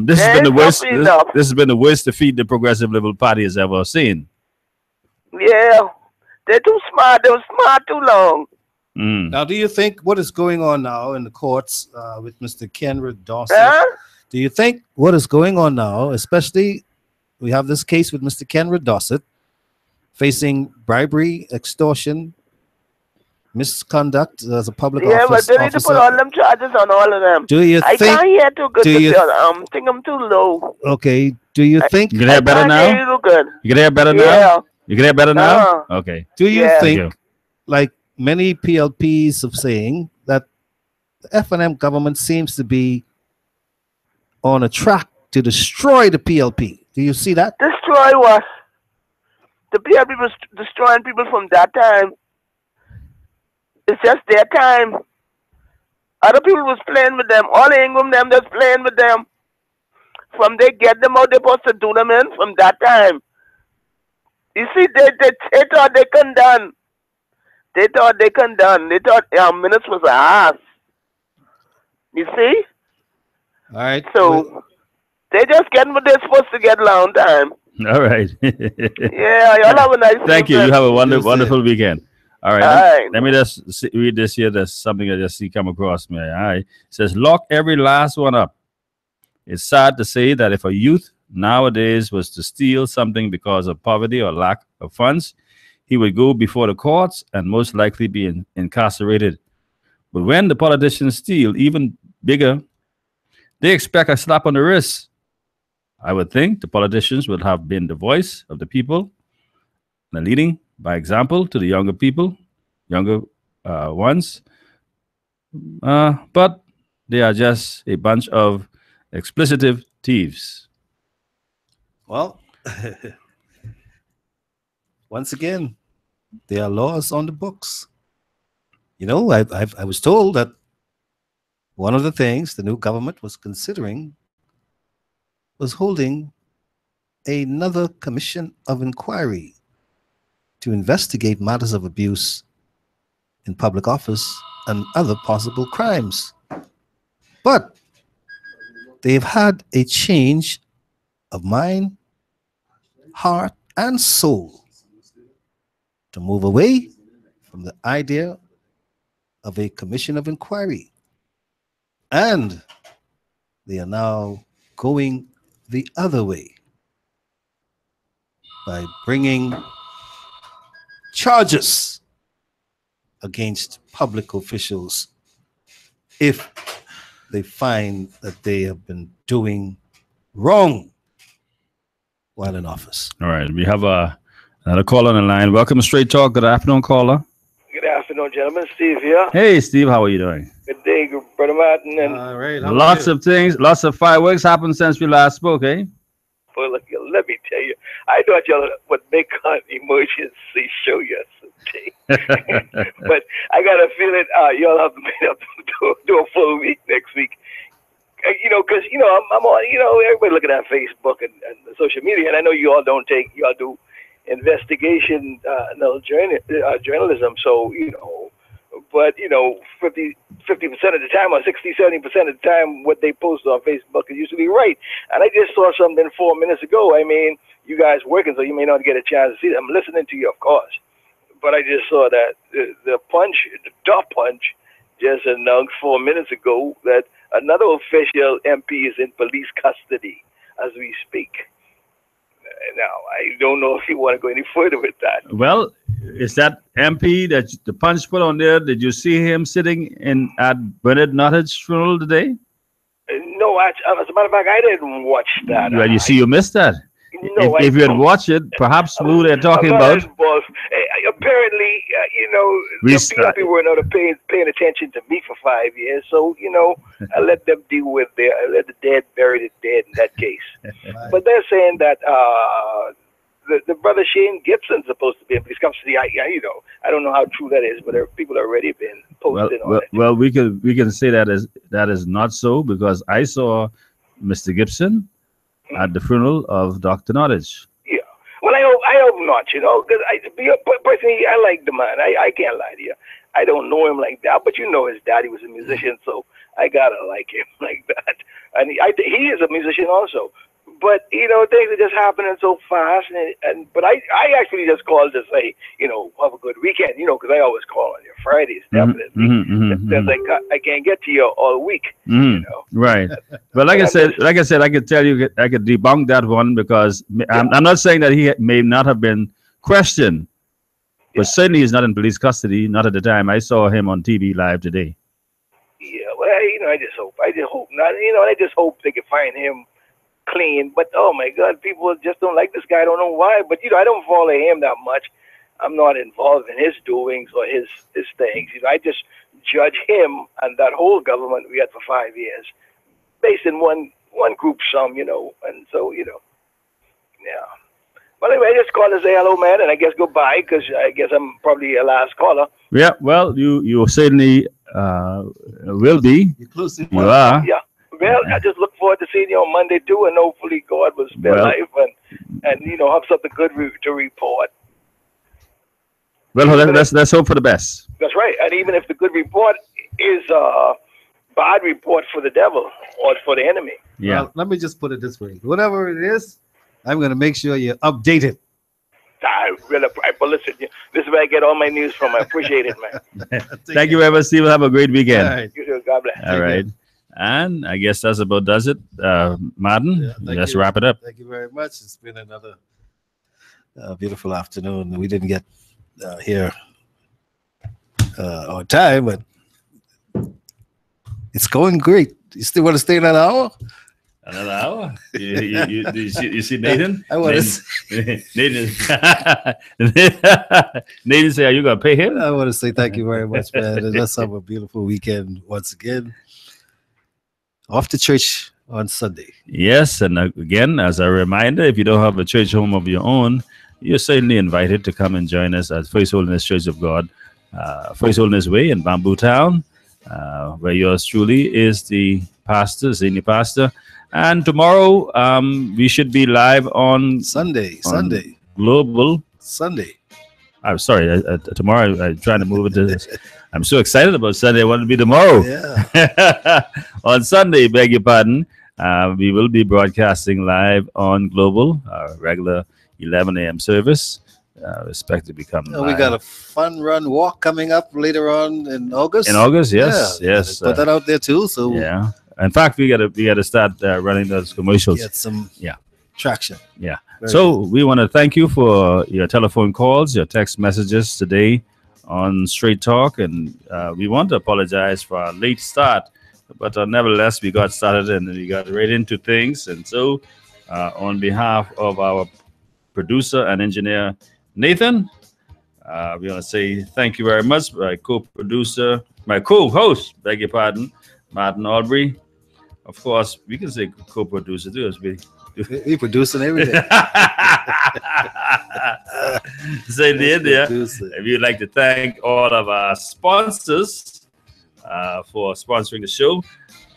S2: This has been the worst. This has been the worst defeat the Progressive Liberal Party has ever seen.
S12: Yeah, they're too smart. They were smart too long.
S3: Now, do you think what is going on now in the courts with Mr. Kenred Dawson? Do you think what is going on now, especially we have this case with Mr. Kenred Dawson facing bribery, extortion, misconduct as a public
S12: Yeah, but they need to put all
S3: officer?
S12: them charges on all of them.
S3: Do you
S12: I
S3: think-
S12: can't hear too good.
S3: do you-
S12: Think I'm too low.
S3: Okay. Do you think
S2: You can hear better
S12: I
S2: now?
S12: can't hear you good.
S2: You can hear better
S12: Yeah.
S2: now? You can hear better now? Okay.
S3: Do you
S12: Yeah.
S3: think,
S2: Thank you.
S3: like many PLPs of saying, that the F&M government seems to be on a track to destroy the PLP? Do you see that?
S12: Destroy what? The PLP was destroying people from that time. It's just their time. Other people was playing with them. All Ingram them just playing with them. From they get them out, they're supposed to do them in from that time. You see, they thought they couldn't done. They thought they couldn't done. They thought minutes was a ass. You see?
S3: All right.
S12: So they just getting what they're supposed to get long time.
S2: All right.
S12: Yeah, y'all have a nice
S2: Thank you. You have a wonderful weekend. All right.
S12: All right.
S2: Let me just read this here. There's something I just see come across me. All right. It says, lock every last one up. It's sad to say that if a youth nowadays was to steal something because of poverty or lack of funds, he would go before the courts and most likely be incarcerated. But when the politicians steal even bigger, they expect a slap on the wrist. I would think the politicians would have been the voice of the people and leading by example to the younger people, younger ones. But they are just a bunch of explicitive thieves.
S3: Well, once again, there are laws on the books. You know, I was told that one of the things the new government was considering was holding another commission of inquiry to investigate matters of abuse in public office and other possible crimes. But they've had a change of mind, heart, and soul to move away from the idea of a commission of inquiry. And they are now going the other way by bringing charges against public officials if they find that they have been doing wrong while in office.
S2: All right. We have another caller on the line. Welcome to Straight Talk. Good afternoon, caller.
S13: Good afternoon, gentlemen. Steve here.
S2: Hey, Steve. How are you doing?
S13: Good day, Brother Martin. And
S3: all right.
S2: Lots of things, lots of fireworks happened since we last spoke, eh?
S13: well, look, let me tell you, I thought y'all would make an emergency show yesterday. But I got a feeling y'all have to make up do a full week next week. You know, because, you know, I'm on, you know, everybody looking at Facebook and social media, and I know you all do investigation, journalism, so, you know, but, you know, 50% of the time or 60-70% of the time what they post on Facebook is usually right. And I just saw something 4 minutes ago. I mean, you guys working, so you may not get a chance to see it. I'm listening to you, of course. But I just saw that the top punch just announced 4 minutes ago that another official MP is in police custody as we speak. Now, I don't know if you want to go any further with that.
S2: Well, is that MP that the Punch put on there? Did you see him sitting at Bernard Nottage's funeral today?
S13: No, as a matter of fact, I didn't watch that.
S2: Well, you see, you missed that.
S13: No,
S2: if you had watched it, perhaps who they're talking about.
S13: Apparently, the people were not paying attention to me for 5 years, so I let them deal with I let the dead bury the dead in that case. But they're saying that the brother Shane Gibson's supposed to be in police custody. I don't know how true that is, but people have already been posted on it.
S2: Well, we can say that is not so, because I saw Mr. Gibson at the funeral of Dr. Nottage.
S13: Yeah. Well, I hope not, because personally, I like the man. I can't lie to you. I don't know him like that, but his daddy was a musician, so I gotta like him like that. And he is a musician also. But things are just happening so fast, but I actually just called to say, have a good weekend, because I always call on your Fridays, definitely. Because I can't get to you all week,
S2: Right. But like I said, I could tell you, I could debunk that one, because I'm not saying that he may not have been questioned, but certainly he's not in police custody. Not at the time. I saw him on TV live today.
S13: Yeah. Well, I just hope not. I just hope they can find him clean, but oh my God, people just don't like this guy. I don't know why, but I don't follow him that much. I'm not involved in his doings or his things. I just judge him and that whole government we had for 5 years based in one group and so yeah. But anyway, I just called to say hello, man, and I guess goodbye, because I guess I'm probably a last caller.
S2: Yeah, well, you certainly will be. You are.
S13: Yeah. Well, I just look forward to seeing you on Monday too, and hopefully God will spare life and have something good to report.
S2: Well, let's hope for the best.
S13: That's right, and even if the good report is a bad report for the devil or for the enemy.
S2: Yeah.
S3: Well, let me just put it this way: whatever it is, I'm going to make sure you're updated.
S13: But listen, this is where I get all my news from. I appreciate it, man.
S2: Thank you very much, Steve. Have a great weekend.
S3: All right.
S13: You too. God bless.
S2: All right. And I guess that's about does it. Martin, let's wrap it up.
S3: Thank you very much. It's been another beautiful afternoon. We didn't get here on time, but it's going great. You still want to stay another hour?
S2: Another hour? You see Nathan?
S3: I want
S2: to. Nathan say, are you going to pay him?
S3: I want to say thank you very much, man. And let's have a beautiful weekend once again. Off to church on Sunday.
S2: Yes, and again, as a reminder, if you don't have a church home of your own, you're certainly invited to come and join us at First Holiness Church of God, First Holiness Way in Bamboo Town, where yours truly is the pastor, senior pastor. And tomorrow, we should be live on
S3: Sunday.
S2: Global.
S3: Sunday.
S2: I'm sorry, tomorrow I'm trying to move it to this. I'm so excited about Sunday. I want it to be tomorrow.
S3: Yeah.
S2: On Sunday, beg your pardon, we will be broadcasting live on Global, our regular 11 a.m. service. Expect to become
S3: we got a fun run walk coming up later on in August.
S2: In August, yes.
S3: Put that out there too. So
S2: yeah. In fact, we gotta start running those commercials.
S3: Get some traction.
S2: Yeah. So we want to thank you for your telephone calls, your text messages today on Straight Talk, and we want to apologize for our late start, but nevertheless we got started and we got right into things. And so on behalf of our producer and engineer Nathan, we want to say thank you very much. My co-producer, my co-host, beg your pardon, Martin Albury. Of course, we can say co-producer too, as
S3: we producing everything.
S2: Say there. We'd like to thank all of our sponsors for sponsoring the show.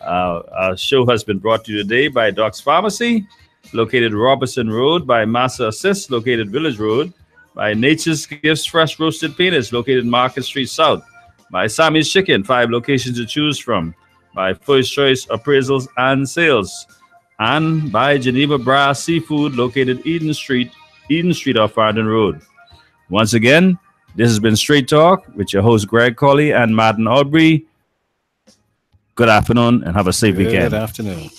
S2: Our show has been brought to you today by Doc's Pharmacy, located Robertson Road, by Massa Assist, located Village Road, by Nature's Gifts Fresh Roasted Peanuts, located Market Street South, by Sammy's Chicken, 5 locations to choose from, by First Choice Appraisals and Sales, and by Geneva Brass Seafood, located Eden Street off Farndon Road. Once again, this has been Straight Talk with your host Greg Colley and Martin Albury. Good afternoon and have a safe weekend.
S3: Good afternoon.